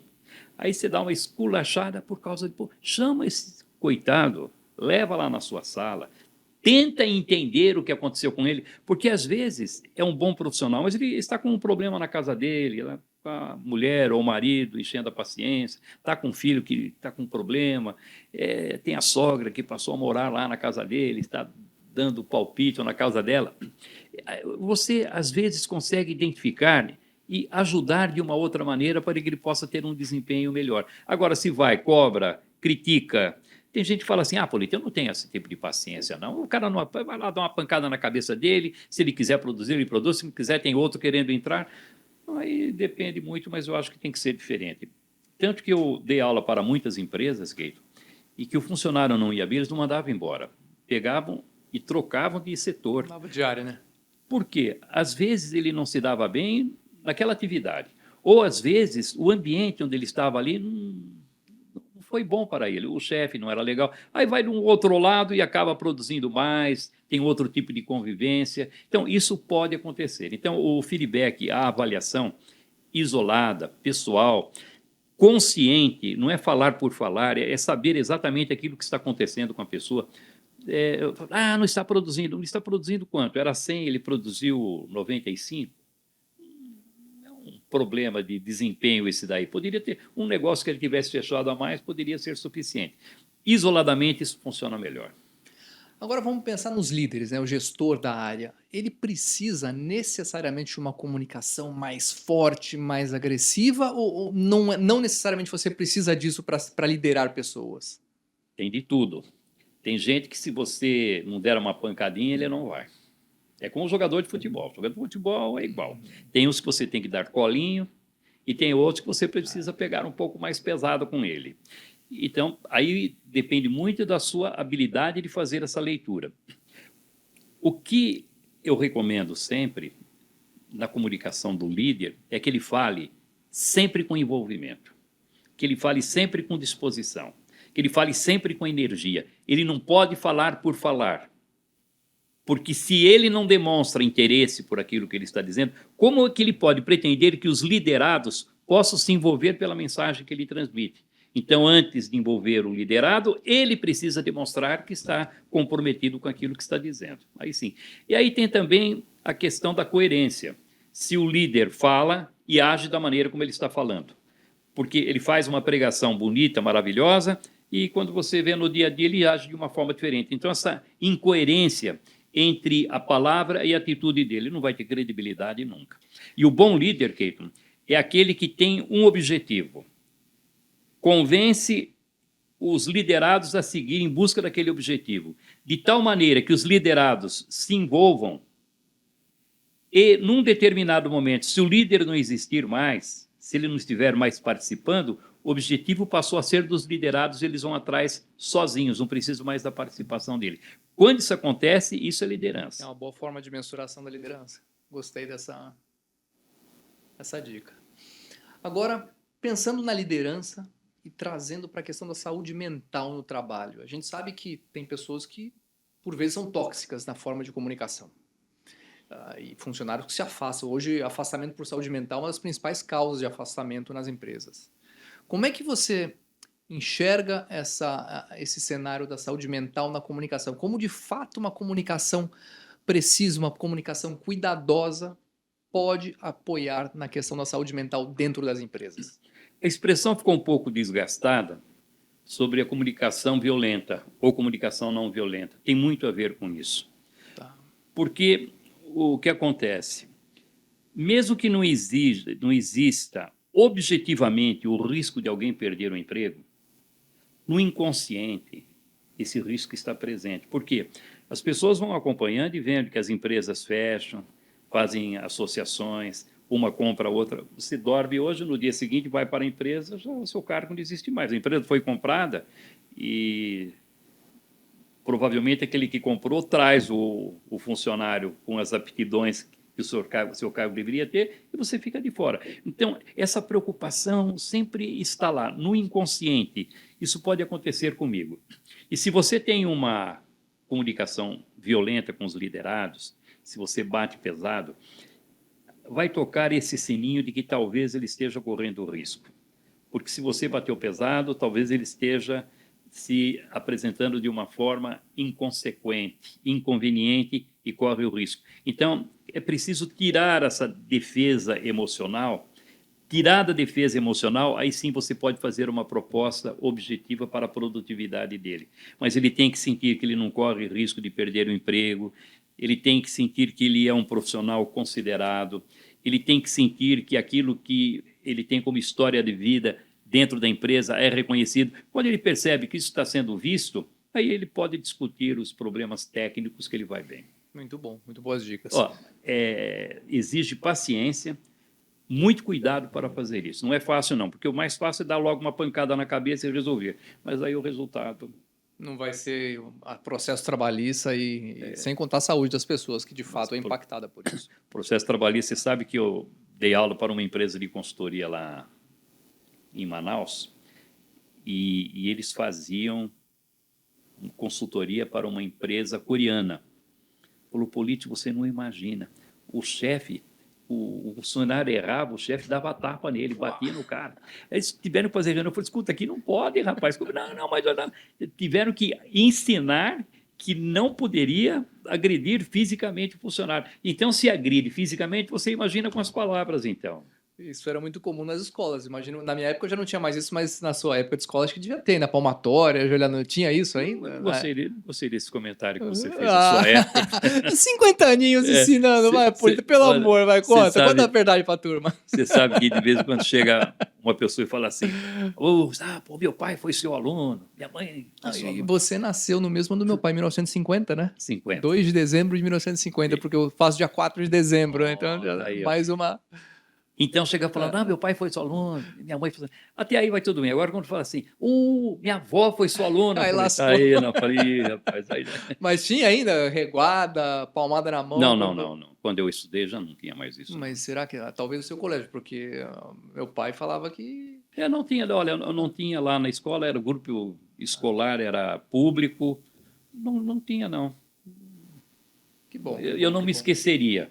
Aí você dá uma esculachada por causa de... Pô, chama esse coitado, leva lá na sua sala, tenta entender o que aconteceu com ele, porque às vezes é um bom profissional, mas ele está com um problema na casa dele, lá, com a mulher ou o marido enchendo a paciência, está com um filho que está com um problema, tem a sogra que passou a morar lá na casa dele, está dando palpite na casa dela. Você, às vezes, consegue identificar e ajudar de uma outra maneira para que ele possa ter um desempenho melhor. Agora, se vai, cobra, critica... Tem gente que fala assim, Polito, eu não tenho esse tipo de paciência, não. O cara não, vai lá dar uma pancada na cabeça dele, se ele quiser produzir, ele produz, se não quiser, tem outro querendo entrar. Aí depende muito, mas eu acho que tem que ser diferente. Tanto que eu dei aula para muitas empresas, Keito, e que o funcionário não ia bem, eles não mandavam embora. Pegavam e trocavam de setor. Nova diária, né? Por quê? Às vezes ele não se dava bem naquela atividade. Ou, às vezes, o ambiente onde ele estava ali não foi bom para ele. O chefe não era legal. Aí vai de um outro lado e acaba produzindo mais, tem outro tipo de convivência. Então, isso pode acontecer. Então, o feedback, a avaliação isolada, pessoal, consciente, não é falar por falar, é saber exatamente aquilo que está acontecendo com a pessoa. Não está produzindo. Não está produzindo quanto? Era 100, ele produziu 95. É um problema de desempenho esse daí. Poderia ter um negócio que ele tivesse fechado a mais, poderia ser suficiente. Isoladamente, isso funciona melhor. Agora vamos pensar nos líderes, né? O gestor da área. Ele precisa necessariamente de uma comunicação mais forte, mais agressiva, ou não necessariamente você precisa disso para liderar pessoas? Tem de tudo. Tem gente que, se você não der uma pancadinha, ele não vai. É como um jogador de futebol. Jogador de futebol é igual. Tem uns que você tem que dar colinho e tem outros que você precisa pegar um pouco mais pesado com ele. Então, aí depende muito da sua habilidade de fazer essa leitura. O que eu recomendo sempre na comunicação do líder é que ele fale sempre com envolvimento, que ele fale sempre com disposição, que ele fale sempre com energia. Ele não pode falar por falar. Porque se ele não demonstra interesse por aquilo que ele está dizendo, como é que ele pode pretender que os liderados possam se envolver pela mensagem que ele transmite? Então, antes de envolver o liderado, ele precisa demonstrar que está comprometido com aquilo que está dizendo. Aí sim. E aí tem também a questão da coerência. Se o líder fala e age da maneira como ele está falando. Porque ele faz uma pregação bonita, maravilhosa, e quando você vê no dia a dia, ele age de uma forma diferente. Então, essa incoerência entre a palavra e a atitude dele não vai ter credibilidade nunca. E o bom líder, Keito, é aquele que tem um objetivo. Convence os liderados a seguir em busca daquele objetivo, de tal maneira que os liderados se envolvam e, num determinado momento, se o líder não existir mais, se ele não estiver mais participando, o objetivo passou a ser dos liderados, eles vão atrás sozinhos, não precisam mais da participação dele. Quando isso acontece, isso é liderança. É uma boa forma de mensuração da liderança. Gostei dessa dica. Agora, pensando na liderança e trazendo para a questão da saúde mental no trabalho. A gente sabe que tem pessoas que, por vezes, são tóxicas na forma de comunicação. E funcionários que se afastam. Hoje, afastamento por saúde mental é uma das principais causas de afastamento nas empresas. Como é que você enxerga esse cenário da saúde mental na comunicação? Como, de fato, uma comunicação precisa, uma comunicação cuidadosa pode apoiar na questão da saúde mental dentro das empresas? A expressão ficou um pouco desgastada sobre a comunicação violenta ou comunicação não violenta. Tem muito a ver com isso. Tá. Porque o que acontece? Mesmo que não exista objetivamente o risco de alguém perder o emprego, no inconsciente esse risco está presente. Por quê? As pessoas vão acompanhando e vendo que as empresas fecham, fazem associações, uma compra a outra. Você dorme hoje, no dia seguinte vai para a empresa, já o seu cargo não existe mais. A empresa foi comprada e provavelmente aquele que comprou traz o funcionário com as aptidões que o seu cargo deveria ter, e você fica de fora. Então, essa preocupação sempre está lá, no inconsciente. Isso pode acontecer comigo. E se você tem uma comunicação violenta com os liderados, se você bate pesado, vai tocar esse sininho de que talvez ele esteja correndo risco. Porque se você bateu pesado, talvez ele esteja se apresentando de uma forma inconsequente, inconveniente e corre o risco. Então, é preciso tirar essa defesa emocional. Tirada a defesa emocional, aí sim você pode fazer uma proposta objetiva para a produtividade dele. Mas ele tem que sentir que ele não corre risco de perder o emprego, ele tem que sentir que ele é um profissional considerado, ele tem que sentir que aquilo que ele tem como história de vida dentro da empresa é reconhecido. Quando ele percebe que isso está sendo visto, aí ele pode discutir os problemas técnicos que ele vai bem. Muito bom, muito boas dicas. Exige paciência, muito cuidado para fazer isso. Não é fácil, não, porque o mais fácil é dar logo uma pancada na cabeça e resolver. Mas aí o resultado... Não vai ser processo trabalhista e sem contar a saúde das pessoas, que de fato é impactada por isso. Processo trabalhista, você sabe que eu dei aula para uma empresa de consultoria lá em Manaus e eles faziam consultoria para uma empresa coreana. Pelo político, você não imagina. O chefe, o funcionário errava, o chefe dava tapa nele, batia no cara. Eles tiveram que fazer reunião. Eu falei, escuta, aqui não pode, rapaz. Não, mas tiveram que ensinar que não poderia agredir fisicamente o funcionário. Então, se agride fisicamente, você imagina com as palavras, então. Isso era muito comum nas escolas. Imagino, na minha época eu já não tinha mais isso, mas na sua época de escola acho que devia ter, na palmatória, não tinha isso ainda? Gostei desse comentário que você fez na sua época. 50 aninhos ensinando, pelo amor, vai, conta a verdade pra turma. Você sabe que de vez em quando chega uma pessoa e fala assim, meu pai foi seu aluno, minha mãe... E você nasceu no mesmo ano do meu pai, em 1950, né? 50. 2 de dezembro de 1950, porque eu faço dia 4 de dezembro, né? Então mais uma... Então chega falando, meu pai foi seu aluno, minha mãe foi... Até aí vai tudo bem. Agora quando fala assim, minha avó foi sua aluna. Aí lascou. Aí eu não falei, rapaz. Aí... Mas tinha ainda reguada, palmada na mão? Não. Quando eu estudei já não tinha mais isso. Mas será que talvez o seu colégio, porque meu pai falava que... Não tinha, olha, eu não tinha lá na escola, era grupo escolar, era público, não tinha não. Que bom. Eu não me esqueceria.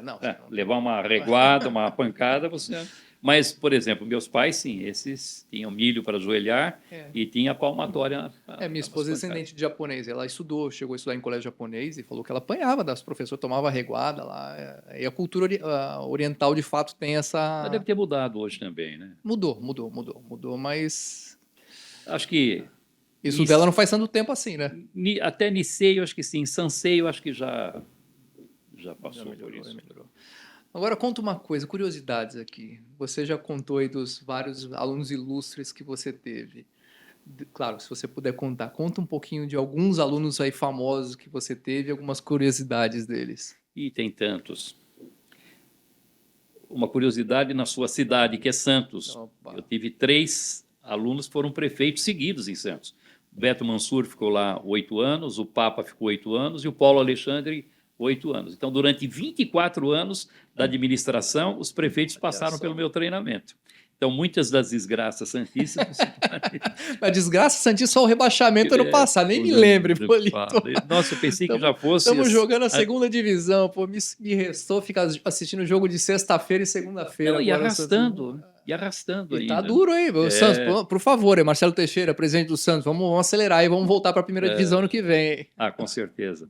Não. Levar uma reguada, uma pancada, você... Mas, por exemplo, meus pais, sim, esses tinham milho para ajoelhar e tinha palmatória. Minha esposa é descendente de japonês. Ela chegou a estudar em colégio japonês e falou que ela apanhava das professoras, tomava reguada lá. E a cultura oriental, de fato, tem essa... Mas deve ter mudado hoje também, né? Mudou, mas... Acho que... Isso dela não faz tanto tempo assim, né? Até Nisei, eu acho que sim. Sansei, eu acho que já passou por isso. Melhorou. Agora, conta uma coisa, curiosidades aqui. Você já contou aí dos vários alunos ilustres que você teve. Claro, se você puder conta um pouquinho de alguns alunos aí famosos que você teve, algumas curiosidades deles. E tem tantos. Uma curiosidade na sua cidade, que é Santos. Opa. Eu tive 3 alunos que foram prefeitos seguidos em Santos. O Beto Mansur ficou lá 8 anos, o Papa ficou 8 anos e o Paulo Alexandre 8 anos. Então, durante 24 anos da administração, os prefeitos passaram pelo meu treinamento. Então, muitas das desgraças santistas... A desgraça santista só o rebaixamento ano passado, nem me lembre, Polito. Nossa, eu pensei que já fosse... Estamos jogando a segunda divisão, pô, me restou ficar assistindo o jogo de sexta-feira e segunda-feira. E arrastando ainda. Tá duro aí, Santos, por favor, Marcelo Teixeira, presidente do Santos, vamos acelerar e vamos voltar para a primeira divisão no que vem. Com certeza.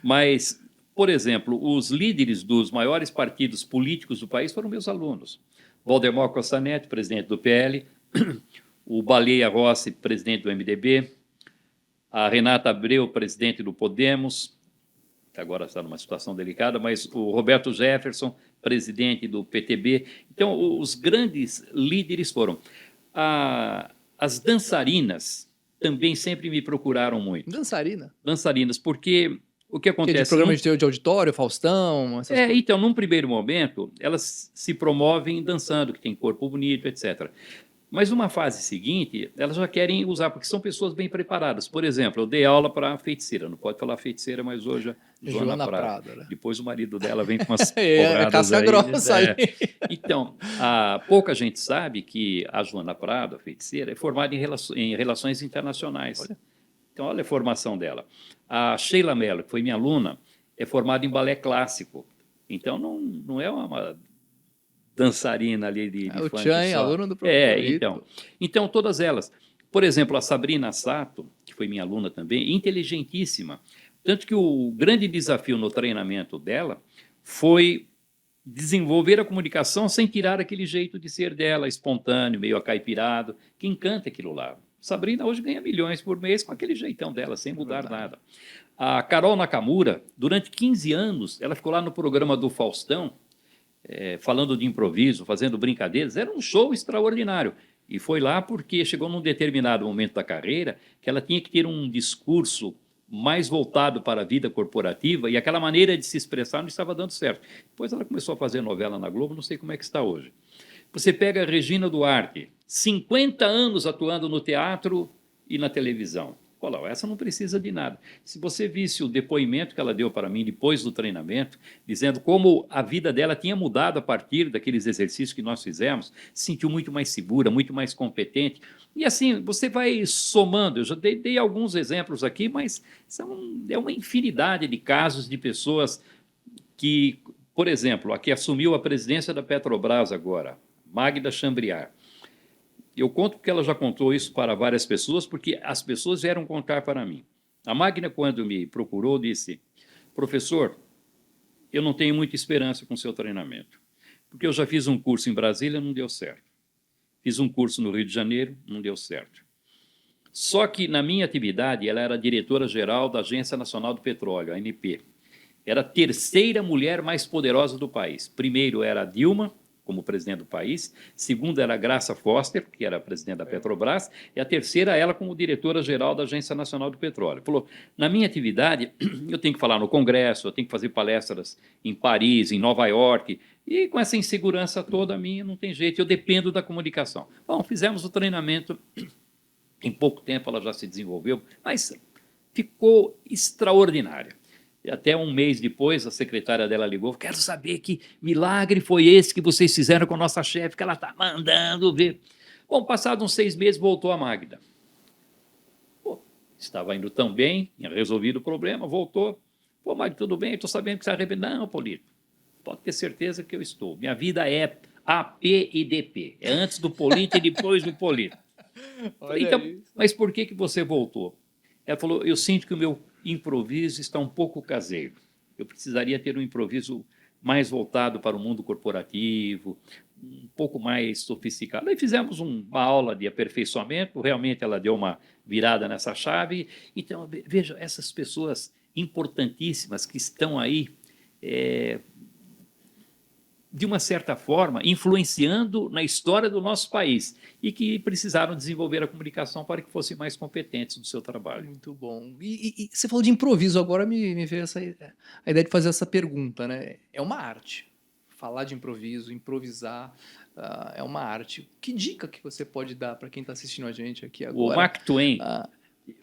Mas, por exemplo, os líderes dos maiores partidos políticos do país foram meus alunos. Valdemar Costa Neto, presidente do PL, o Baleia Rossi, presidente do MDB, a Renata Abreu, presidente do Podemos, que agora está numa situação delicada, mas o Roberto Jefferson, presidente do PTB. Então, os grandes líderes foram. As dançarinas também sempre me procuraram muito. Dançarina? Dançarinas, porque... O que acontece? De programa de auditório, Faustão? Então, num primeiro momento, elas se promovem dançando, que tem corpo bonito, etc. Mas numa fase seguinte, elas já querem usar, porque são pessoas bem preparadas. Por exemplo, eu dei aula para feiticeira, não pode falar feiticeira, mas hoje é Joana Joana Prado. Prado, né? Depois o marido dela vem com umas É porradas casca aí. grossa aí. Então, pouca gente sabe que a Joana Prado, a feiticeira, é formada em relações internacionais. Olha. Então, olha a formação dela. A Sheila Mello, que foi minha aluna, é formada em balé clássico. Então, não é uma dançarina ali de O funk Chan, só. aluno do professor Então. Rito. Então, todas elas. Por exemplo, a Sabrina Sato, que foi minha aluna também, inteligentíssima. Tanto que o grande desafio no treinamento dela foi desenvolver a comunicação sem tirar aquele jeito de ser dela, espontâneo, meio acaipirado, que encanta aquilo lá. Sabrina hoje ganha milhões por mês com aquele jeitão dela, sem mudar nada. A Carol Nakamura, durante 15 anos, ela ficou lá no programa do Faustão, falando de improviso, fazendo brincadeiras, era um show extraordinário. E foi lá porque chegou num determinado momento da carreira que ela tinha que ter um discurso mais voltado para a vida corporativa e aquela maneira de se expressar não estava dando certo. Depois ela começou a fazer novela na Globo, não sei como é que está hoje. Você pega a Regina Duarte, 50 anos atuando no teatro e na televisão. Olha, essa não precisa de nada. Se você visse o depoimento que ela deu para mim depois do treinamento, dizendo como a vida dela tinha mudado a partir daqueles exercícios que nós fizemos, se sentiu muito mais segura, muito mais competente. E assim, você vai somando. Eu já dei alguns exemplos aqui, mas é uma infinidade de casos de pessoas que, por exemplo, a que assumiu a presidência da Petrobras agora, Magda Chambriard. Eu conto porque ela já contou isso para várias pessoas, porque as pessoas vieram contar para mim. A Magna, quando me procurou, disse: professor, eu não tenho muita esperança com o seu treinamento, porque eu já fiz um curso em Brasília, não deu certo. Fiz um curso no Rio de Janeiro, não deu certo. Só que na minha atividade, ela era diretora-geral da Agência Nacional do Petróleo, a ANP. Era a terceira mulher mais poderosa do país. Primeiro era a Dilma, como presidente do país, segunda era a Graça Foster, que era presidente da Petrobras, e a terceira ela como diretora-geral da Agência Nacional do Petróleo. Falou, na minha atividade, eu tenho que falar no Congresso, eu tenho que fazer palestras em Paris, em Nova York, e com essa insegurança toda minha, não tem jeito, eu dependo da comunicação. Bom, fizemos o treinamento, em pouco tempo ela já se desenvolveu, mas ficou extraordinária. Até um mês depois, a secretária dela ligou, quero saber que milagre foi esse que vocês fizeram com a nossa chefe, que ela está mandando ver. Bom, passados uns 6 meses, voltou a Magda. Pô, estava indo tão bem, tinha resolvido o problema, voltou. Pô, Magda, tudo bem? Estou sabendo que você arrependeu. Não, Polito, pode ter certeza que eu estou. Minha vida é AP e DP. É antes do Polito e depois do Polito. Falei, então, mas por que você voltou? Ela falou, eu sinto que o meu improviso está um pouco caseiro. Eu precisaria ter um improviso mais voltado para o mundo corporativo, um pouco mais sofisticado. Aí fizemos uma aula de aperfeiçoamento, realmente ela deu uma virada nessa chave. Então, veja, essas pessoas importantíssimas que estão aí, de uma certa forma, influenciando na história do nosso país e que precisaram desenvolver a comunicação para que fossem mais competentes no seu trabalho. Muito bom. E você falou de improviso, agora me veio a ideia de fazer essa pergunta, né? É uma arte. Falar de improviso, improvisar, é uma arte. Que dica que você pode dar para quem está assistindo a gente aqui agora? O Mark Twain,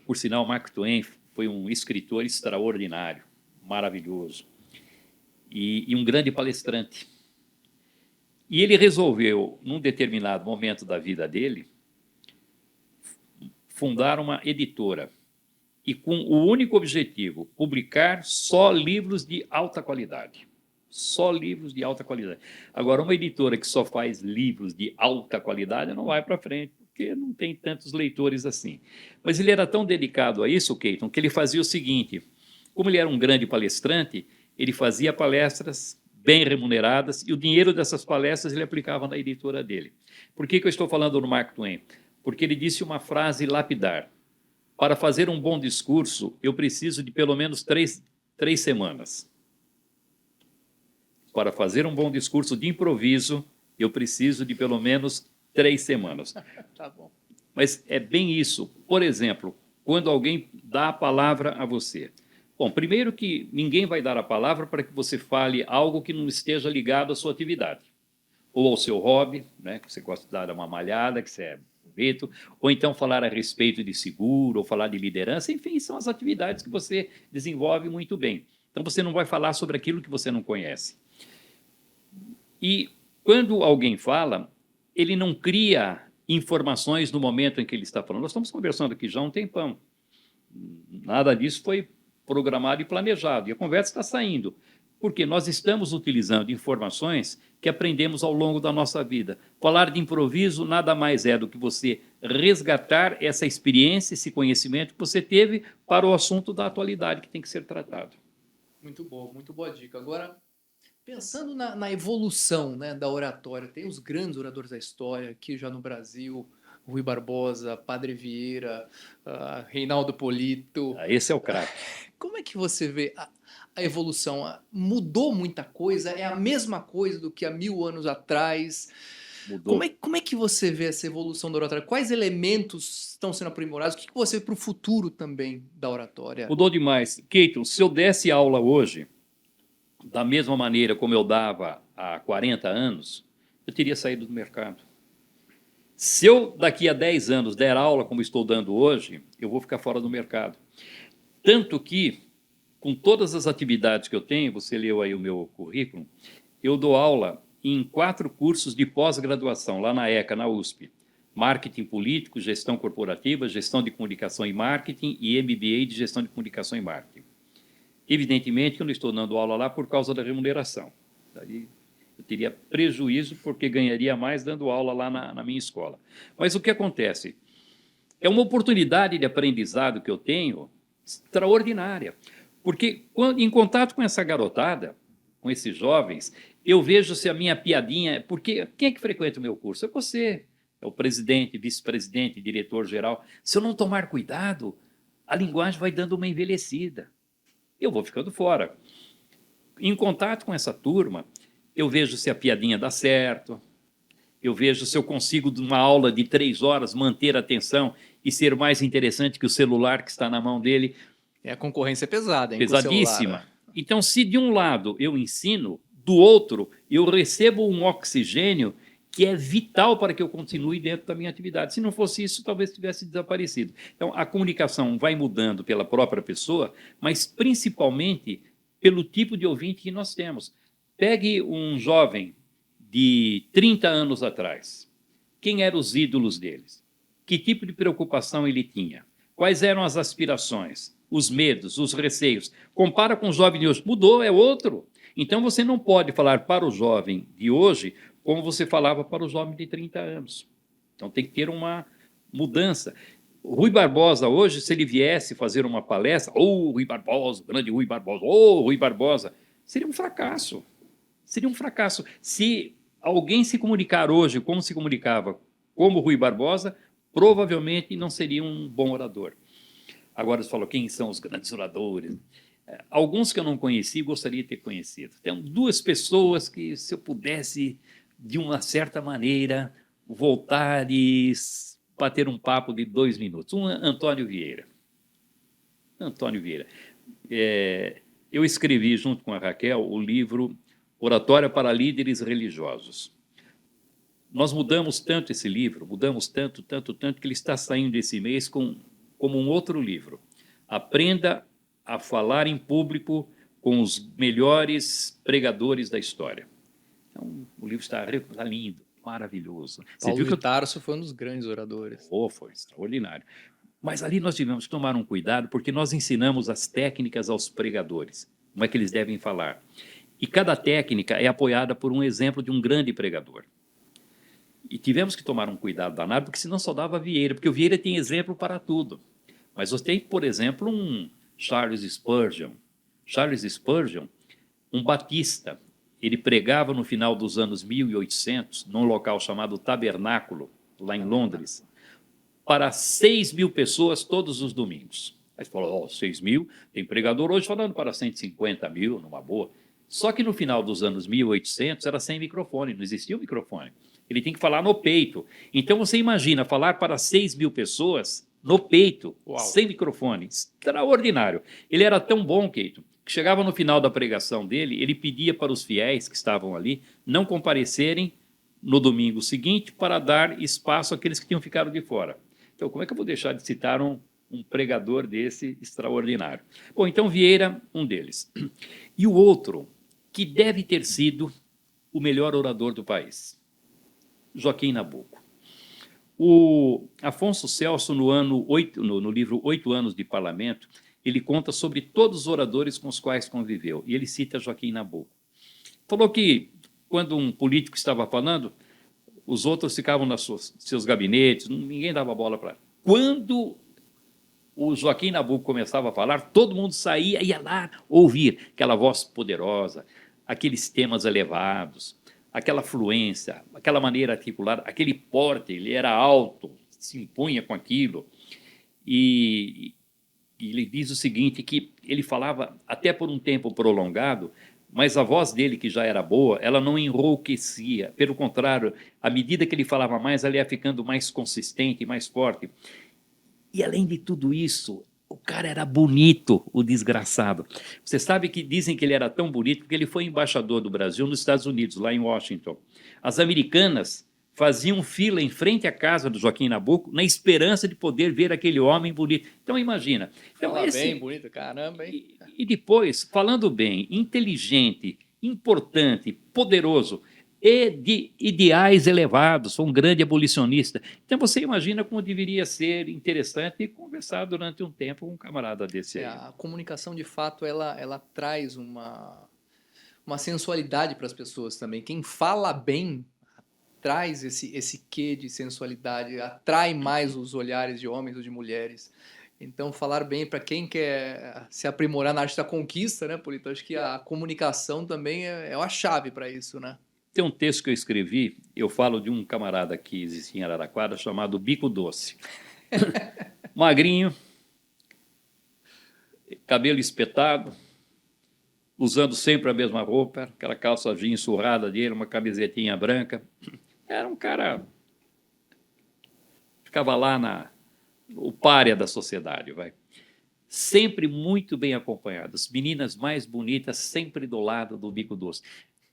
por sinal, Mark Twain foi um escritor extraordinário, maravilhoso, e um grande palestrante. E ele resolveu, num determinado momento da vida dele, fundar uma editora e com o único objetivo, publicar só livros de alta qualidade. Só livros de alta qualidade. Agora, uma editora que só faz livros de alta qualidade não vai para frente, porque não tem tantos leitores assim. Mas ele era tão dedicado a isso, Keyton, que ele fazia o seguinte, como ele era um grande palestrante, ele fazia palestras bem remuneradas, e o dinheiro dessas palestras ele aplicava na editora dele. Por que eu estou falando do Mark Twain? Porque ele disse uma frase lapidar. Para fazer um bom discurso, eu preciso de pelo menos três semanas. Para fazer um bom discurso de improviso, eu preciso de pelo menos 3 semanas. Tá bom. Mas é bem isso. Por exemplo, quando alguém dá a palavra a você, bom, primeiro que ninguém vai dar a palavra para que você fale algo que não esteja ligado à sua atividade. ou ao seu hobby, né, que você gosta de dar uma malhada, que você é bonito, ou então falar a respeito de seguro, ou falar de liderança, enfim, são as atividades que você desenvolve muito bem. Então você não vai falar sobre aquilo que você não conhece. E quando alguém fala, ele não cria informações no momento em que ele está falando. Nós estamos conversando aqui já há um tempão. Nada disso foi programado e planejado. E a conversa está saindo. Porque nós estamos utilizando informações que aprendemos ao longo da nossa vida. Falar de improviso nada mais é do que você resgatar essa experiência, esse conhecimento que você teve para o assunto da atualidade que tem que ser tratado. Muito boa dica. Agora, pensando na evolução, né, da oratória, tem os grandes oradores da história aqui já no Brasil, Rui Barbosa, Padre Vieira, Reinaldo Polito. Esse é o craque. Como é que você vê a evolução? Mudou muita coisa? É a mesma coisa do que há 1000 anos atrás? Mudou. Como é que você vê essa evolução da oratória? Quais elementos estão sendo aprimorados? O que você vê para o futuro também da oratória? Mudou demais. Keito, se eu desse aula hoje, da mesma maneira como eu dava há 40 anos, eu teria saído do mercado. Se eu, daqui a 10 anos, der aula como estou dando hoje, eu vou ficar fora do mercado. Tanto que, com todas as atividades que eu tenho, você leu aí o meu currículo, eu dou aula em 4 cursos de pós-graduação, lá na ECA, na USP. Marketing político, gestão corporativa, gestão de comunicação e marketing e MBA de gestão de comunicação e marketing. Evidentemente que eu não estou dando aula lá por causa da remuneração. Daí eu teria prejuízo porque ganharia mais dando aula lá na minha escola. Mas o que acontece? É uma oportunidade de aprendizado que eu tenho extraordinária. Porque em contato com essa garotada, com esses jovens, eu vejo se a minha piadinha... Porque quem é que frequenta o meu curso? É você. É o presidente, vice-presidente, diretor-geral. Se eu não tomar cuidado, a linguagem vai dando uma envelhecida. Eu vou ficando fora. Em contato com essa turma, eu vejo se a piadinha dá certo, eu vejo se eu consigo, numa aula de 3 horas, manter a atenção e ser mais interessante que o celular que está na mão dele. A concorrência é pesada, hein? Pesadíssima. Então, se de um lado eu ensino, do outro eu recebo um oxigênio que é vital para que eu continue dentro da minha atividade. Se não fosse isso, talvez tivesse desaparecido. Então, a comunicação vai mudando pela própria pessoa, mas principalmente pelo tipo de ouvinte que nós temos. Pegue um jovem de 30 anos atrás. Quem eram os ídolos deles? Que tipo de preocupação ele tinha? Quais eram as aspirações, os medos, os receios? Compara com o jovem de hoje. Mudou, é outro. Então, você não pode falar para o jovem de hoje como você falava para o jovem de 30 anos. Então, tem que ter uma mudança. O Rui Barbosa, hoje, se ele viesse fazer uma palestra, Rui Barbosa, grande Rui Barbosa, Rui Barbosa, seria um fracasso. Seria um fracasso. Se alguém se comunicar hoje como se comunicava como Rui Barbosa, provavelmente não seria um bom orador. Agora, você falou, quem são os grandes oradores? Alguns que eu não conheci, gostaria de ter conhecido. Tem 2 pessoas que, se eu pudesse, de uma certa maneira, voltar e bater um papo de 2 minutos. Um é Antônio Vieira. Antônio Vieira. Eu escrevi, junto com a Raquel, o livro Oratória para Líderes Religiosos. Nós mudamos tanto esse livro, mudamos tanto, que ele está saindo esse mês como um outro livro. Aprenda a falar em público com os melhores pregadores da história. Então, o livro está lindo, maravilhoso. Paulo de Tarso foi um dos grandes oradores. Foi extraordinário. Mas ali nós tivemos que tomar um cuidado, porque nós ensinamos as técnicas aos pregadores, como é que eles devem falar. E cada técnica é apoiada por um exemplo de um grande pregador. E tivemos que tomar um cuidado danado, porque senão só dava Vieira, porque o Vieira tem exemplo para tudo. Mas você tem, por exemplo, um Charles Spurgeon. Charles Spurgeon, um batista, ele pregava no final dos anos 1800, num local chamado Tabernáculo, lá em Londres, para 6.000 pessoas todos os domingos. Aí você falou, 6.000, tem pregador hoje falando para 150.000, numa boa. Só que no final dos anos 1800 era sem microfone, não existia o microfone. Ele tem que falar no peito. Então você imagina falar para 6.000 pessoas no peito, sem microfone. Extraordinário. Ele era tão bom, Keito, que chegava no final da pregação dele, ele pedia para os fiéis que estavam ali não comparecerem no domingo seguinte para dar espaço àqueles que tinham ficado de fora. Então, como é que eu vou deixar de citar um pregador desse extraordinário? Bom, então Vieira, um deles. E o outro, que deve ter sido o melhor orador do país, Joaquim Nabuco. O Afonso Celso, no livro 8 anos de Parlamento, ele conta sobre todos os oradores com os quais conviveu, e ele cita Joaquim Nabuco. Falou que, quando um político estava falando, os outros ficavam nos seus gabinetes, ninguém dava bola para ele. Quando o Joaquim Nabuco começava a falar, todo mundo saía e ia lá ouvir aquela voz poderosa, aqueles temas elevados, aquela fluência, aquela maneira articulada, aquele porte, ele era alto, se impunha com aquilo. E ele diz o seguinte, que ele falava até por um tempo prolongado, mas a voz dele, que já era boa, ela não enrouquecia. Pelo contrário, à medida que ele falava mais, ela ia ficando mais consistente, mais forte. E, além de tudo isso, o cara era bonito, o desgraçado. Você sabe que dizem que ele era tão bonito porque ele foi embaixador do Brasil nos Estados Unidos, lá em Washington. As americanas faziam fila em frente à casa do Joaquim Nabuco na esperança de poder ver aquele homem bonito. Então, imagina. Então, Fala bem, bonito, caramba, hein? E depois, falando bem, inteligente, importante, poderoso, e de ideais elevados, foi um grande abolicionista. Então, você imagina como deveria ser interessante conversar durante um tempo com um camarada desse aí. A comunicação, de fato, ela traz uma sensualidade para as pessoas também. Quem fala bem traz esse quê de sensualidade, atrai mais os olhares de homens ou de mulheres. Então, falar bem para quem quer se aprimorar na arte da conquista, né, Polito? Acho que a comunicação também é uma chave para isso, né? Tem um texto que eu escrevi, eu falo de um camarada que existia em Araraquara, chamado Bico Doce. Magrinho, cabelo espetado, usando sempre a mesma roupa, aquela calça jeans surrada dele, uma camisetinha branca. Era um cara... Ficava lá o pária da sociedade, vai. Sempre muito bem acompanhado. As meninas mais bonitas sempre do lado do Bico Doce.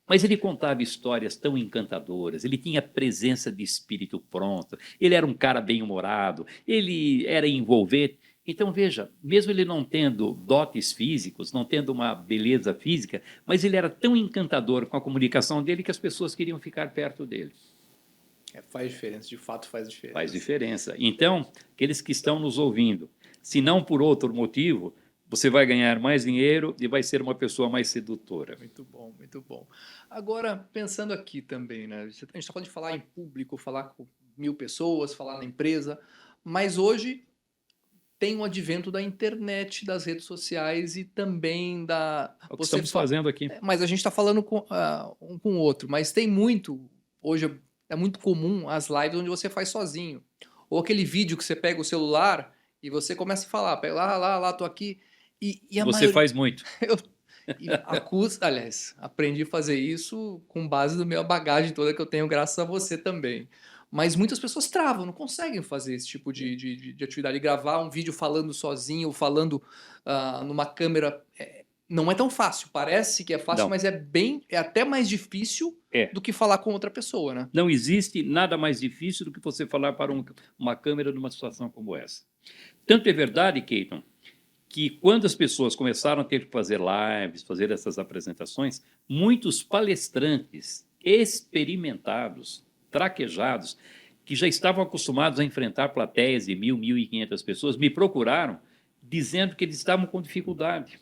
Mas ele contava histórias tão encantadoras, ele tinha presença de espírito pronto, ele era um cara bem-humorado, ele era envolvente. Então, veja, mesmo ele não tendo dotes físicos, não tendo uma beleza física, mas ele era tão encantador com a comunicação dele que as pessoas queriam ficar perto dele. Faz diferença, de fato faz diferença. Faz diferença. Então, aqueles que estão nos ouvindo, se não por outro motivo, você vai ganhar mais dinheiro e vai ser uma pessoa mais sedutora. Muito bom, muito bom. Agora, pensando aqui também, né? A gente está falando de falar em público, falar com 1000 pessoas, falar na empresa, mas hoje tem o advento da internet, das redes sociais e também da... É o que estamos fazendo aqui. Mas a gente está falando um com o outro, mas tem muito... Hoje é muito comum as lives onde você faz sozinho. Ou aquele vídeo que você pega o celular e você começa a falar, pega lá, tô aqui... E você faz muito. Aliás, aprendi a fazer isso com base na minha bagagem toda que eu tenho, graças a você também. Mas muitas pessoas travam, não conseguem fazer esse tipo de atividade. Gravar um vídeo falando sozinho, falando numa câmera, não é tão fácil. Parece que é fácil, não. Mas é até mais difícil do que falar com outra pessoa, né? Não existe nada mais difícil do que você falar para uma câmera numa situação como essa. Tanto é verdade, Keyton, que quando as pessoas começaram a ter que fazer lives, fazer essas apresentações, muitos palestrantes experimentados, traquejados, que já estavam acostumados a enfrentar plateias de 1.000, 1.500 pessoas, me procuraram dizendo que eles estavam com dificuldade.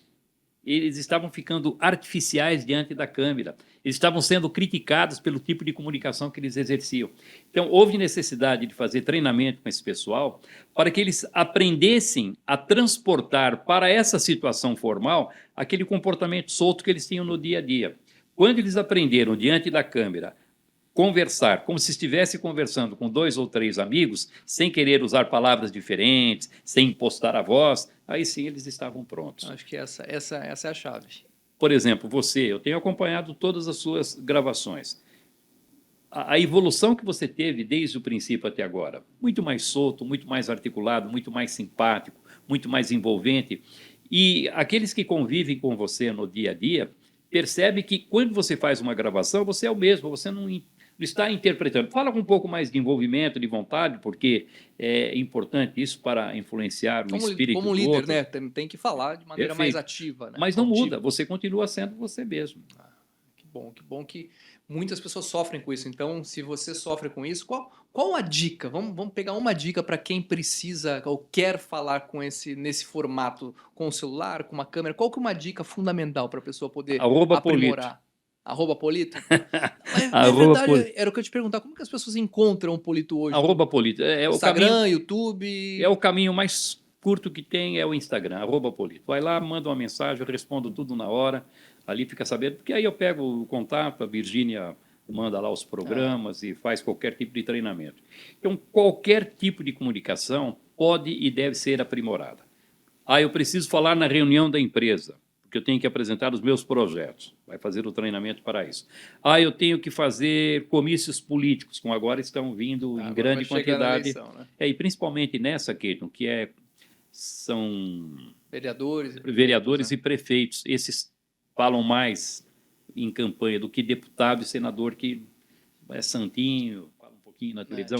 Eles estavam ficando artificiais diante da câmera. Eles estavam sendo criticados pelo tipo de comunicação que eles exerciam. Então, houve necessidade de fazer treinamento com esse pessoal para que eles aprendessem a transportar para essa situação formal aquele comportamento solto que eles tinham no dia a dia. Quando eles aprenderam, diante da câmera, conversar como se estivesse conversando com 2 ou 3 amigos, sem querer usar palavras diferentes, sem impostar a voz, aí sim eles estavam prontos. Acho que essa é a chave. Por exemplo, eu tenho acompanhado todas as suas gravações. A evolução que você teve desde o princípio até agora, muito mais solto, muito mais articulado, muito mais simpático, muito mais envolvente. E aqueles que convivem com você no dia a dia, percebem que quando você faz uma gravação, você é o mesmo, você está interpretando. Fala com um pouco mais de envolvimento, de vontade, porque é importante isso para influenciar o espírito Como do líder, outro. né? Tem que falar de maneira mais Perfeito. ativa, né? Mas não Altiva. muda, você continua sendo você mesmo. Que bom que muitas pessoas sofrem com isso. Então, se você sofre com isso, qual a dica? Vamos pegar uma dica para quem precisa ou quer falar com nesse formato, com o celular, com uma câmera. Qual que é uma dica fundamental para a pessoa poder Arroba Polito. aprimorar? Arroba Polito? Mas é Arroba verdade, Polito. era o que eu te perguntar. Como que as pessoas encontram o Polito hoje? Arroba Polito. É o caminho, Instagram, YouTube? é o caminho mais curto que tem, é o Instagram, arroba Polito. Vai lá, manda uma mensagem, eu respondo tudo na hora, ali fica sabendo, porque aí eu pego o contato, a Virgínia manda lá os programas e faz qualquer tipo de treinamento. Então, qualquer tipo de comunicação pode e deve ser aprimorada. Eu preciso falar na reunião da empresa, porque eu tenho que apresentar os meus projetos. Vai fazer o treinamento para isso. Eu tenho que fazer comícios políticos, como agora estão vindo em grande quantidade. Eleição, né? E principalmente nessa, Keiton, que são vereadores e prefeitos. Esses falam mais em campanha do que deputado e senador, que é santinho, fala um pouquinho na televisão.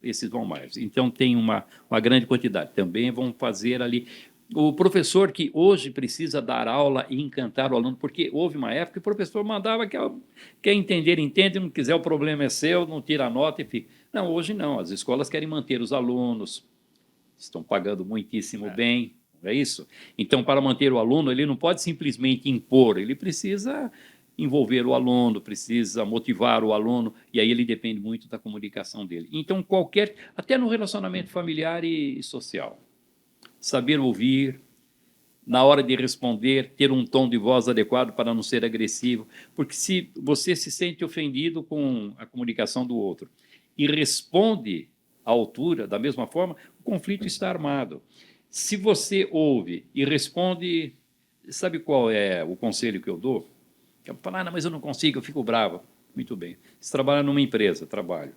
Esses vão mais. Então, tem uma grande quantidade. Também vão fazer ali. O professor que hoje precisa dar aula e encantar o aluno, porque houve uma época que o professor mandava que quer entender, entende, não quiser, o problema é seu, não tira a nota e fica. Não, hoje não. As escolas querem manter os alunos, estão pagando muitíssimo bem, não é isso? Então, para manter o aluno, ele não pode simplesmente impor, ele precisa envolver o aluno, precisa motivar o aluno, e aí ele depende muito da comunicação dele. Então, até no relacionamento familiar e social, saber ouvir, na hora de responder, ter um tom de voz adequado para não ser agressivo, porque se você se sente ofendido com a comunicação do outro e responde à altura, da mesma forma, o conflito está armado. Se você ouve e responde, sabe qual é o conselho que eu dou? Eu falo, não, mas eu não consigo, eu fico bravo. Muito bem. Você trabalha numa empresa, trabalho.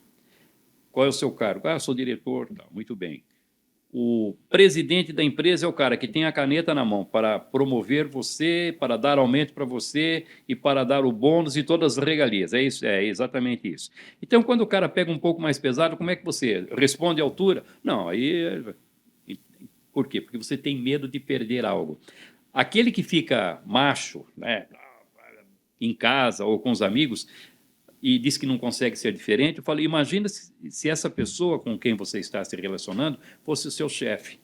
Qual é o seu cargo? Eu sou diretor. Não, muito bem. O presidente da empresa é o cara que tem a caneta na mão para promover você, para dar aumento para você e para dar o bônus e todas as regalias. É isso, é exatamente isso. Então, quando o cara pega um pouco mais pesado, como é que você responde à altura? Não, aí... Por quê? Porque você tem medo de perder algo. Aquele que fica macho, né, em casa ou com os amigos, e diz que não consegue ser diferente, eu falo, imagina se essa pessoa com quem você está se relacionando fosse o seu chefe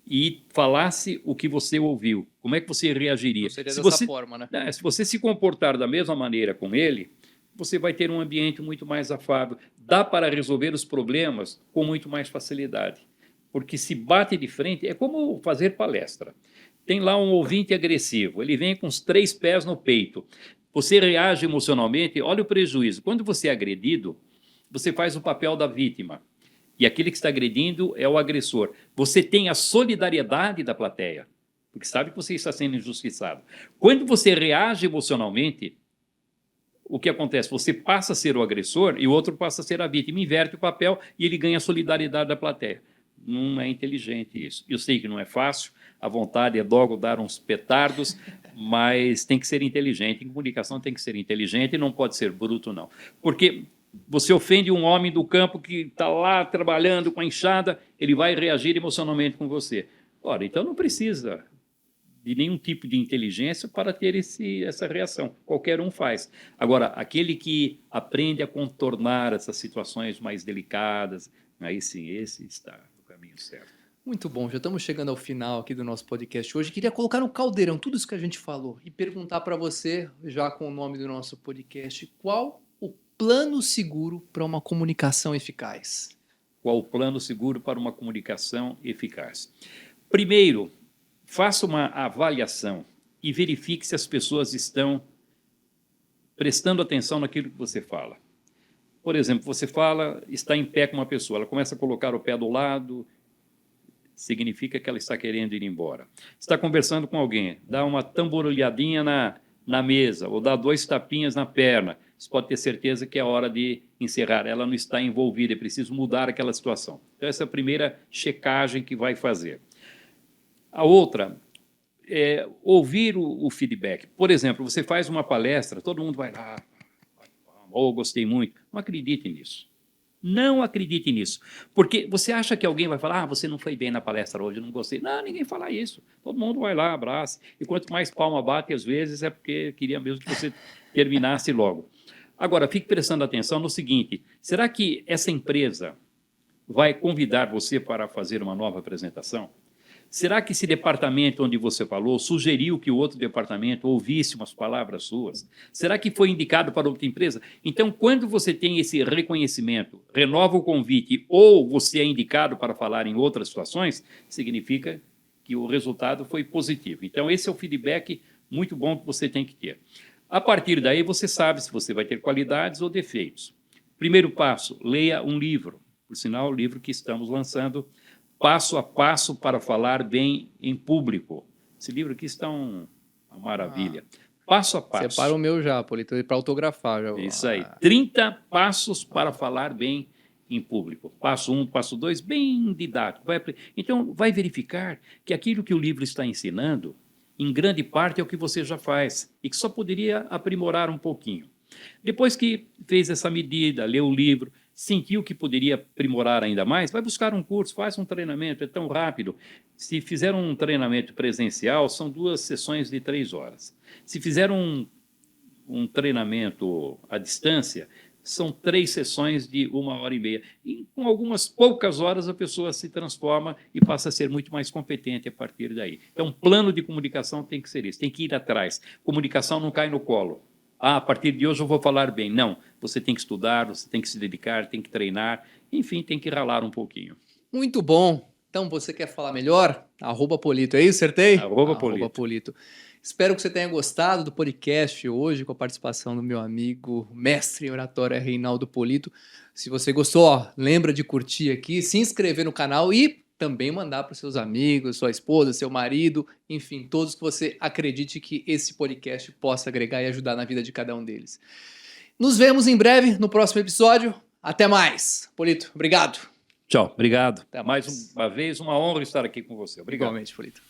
e falasse o que você ouviu. Como é que você reagiria? Não seria dessa forma, né? Se você se comportar da mesma maneira com ele, você vai ter um ambiente muito mais afável. Dá para resolver os problemas com muito mais facilidade. Porque se bate de frente, é como fazer palestra. Tem lá um ouvinte agressivo, ele vem com os 3 pés no peito. Você reage emocionalmente, olha o prejuízo. Quando você é agredido, você faz o papel da vítima. E aquele que está agredindo é o agressor. Você tem a solidariedade da plateia, porque sabe que você está sendo injustiçado. Quando você reage emocionalmente, o que acontece? Você passa a ser o agressor e o outro passa a ser a vítima. Inverte o papel e ele ganha a solidariedade da plateia. Não é inteligente isso. Eu sei que não é fácil, a vontade é logo dar uns petardos, mas tem que ser inteligente. Em comunicação tem que ser inteligente e não pode ser bruto, não. Porque você ofende um homem do campo que está lá trabalhando com a enxada, ele vai reagir emocionalmente com você. Ora, então não precisa de nenhum tipo de inteligência para ter essa reação. Qualquer um faz. Agora, aquele que aprende a contornar essas situações mais delicadas, aí sim, esse está no caminho certo. Muito bom, já estamos chegando ao final aqui do nosso podcast hoje. Queria colocar no caldeirão tudo isso que a gente falou e perguntar para você, já com o nome do nosso podcast, qual o plano seguro para uma comunicação eficaz? Qual o plano seguro para uma comunicação eficaz? Primeiro, faça uma avaliação e verifique se as pessoas estão prestando atenção naquilo que você fala. Por exemplo, você fala, está em pé com uma pessoa, ela começa a colocar o pé do lado, significa que ela está querendo ir embora. Está conversando com alguém, dá uma tamborulhadinha na mesa, ou dá 2 tapinhas na perna, você pode ter certeza que é hora de encerrar, ela não está envolvida, é preciso mudar aquela situação. Então, essa é a primeira checagem que vai fazer. A outra é ouvir o feedback. Por exemplo, você faz uma palestra, todo mundo vai lá, ou gostei muito. Não acredite nisso. Não acredite nisso. Porque você acha que alguém vai falar, você não foi bem na palestra hoje, não gostei. Não, ninguém fala isso. Todo mundo vai lá, abraça. E quanto mais palma bate, às vezes, é porque queria mesmo que você terminasse logo. Agora, fique prestando atenção no seguinte, será que essa empresa vai convidar você para fazer uma nova apresentação? Será que esse departamento onde você falou sugeriu que o outro departamento ouvisse umas palavras suas? Será que foi indicado para outra empresa? Então, quando você tem esse reconhecimento, renova o convite ou você é indicado para falar em outras situações, significa que o resultado foi positivo. Então, esse é o feedback muito bom que você tem que ter. A partir daí, você sabe se você vai ter qualidades ou defeitos. Primeiro passo, leia um livro. Por sinal, o livro que estamos lançando, Passo a Passo para Falar Bem em Público. Esse livro aqui está uma maravilha. Passo a passo. Separa o meu já, Polito, para autografar. Já. Isso aí. 30 passos para falar bem em público. Passo 1, passo 2, bem didático. Então, vai verificar que aquilo que o livro está ensinando, em grande parte, é o que você já faz e que só poderia aprimorar um pouquinho. Depois que fez essa medida, leu o livro, sentiu que poderia aprimorar ainda mais, vai buscar um curso, faz um treinamento, é tão rápido. Se fizer um treinamento presencial, são 2 sessões de 3 horas. Se fizer um treinamento à distância, são 3 sessões de 1h30. E com algumas poucas horas a pessoa se transforma e passa a ser muito mais competente a partir daí. Então, plano de comunicação tem que ser isso, tem que ir atrás. Comunicação não cai no colo. A partir de hoje eu vou falar bem. Não, você tem que estudar, você tem que se dedicar, tem que treinar, enfim, tem que ralar um pouquinho. Muito bom. Então, você quer falar melhor? @Polito, é isso? Acertei? Polito. Espero que você tenha gostado do podcast hoje, com a participação do meu amigo, mestre em oratória, Reinaldo Polito. Se você gostou, ó, lembra de curtir aqui, se inscrever no canal e também mandar para os seus amigos, sua esposa, seu marido, enfim, todos que você acredite que esse podcast possa agregar e ajudar na vida de cada um deles. Nos vemos em breve no próximo episódio. Até mais. Polito, obrigado. Tchau, obrigado. Até mais. Mais uma vez, uma honra estar aqui com você. Obrigado. Igualmente, Polito.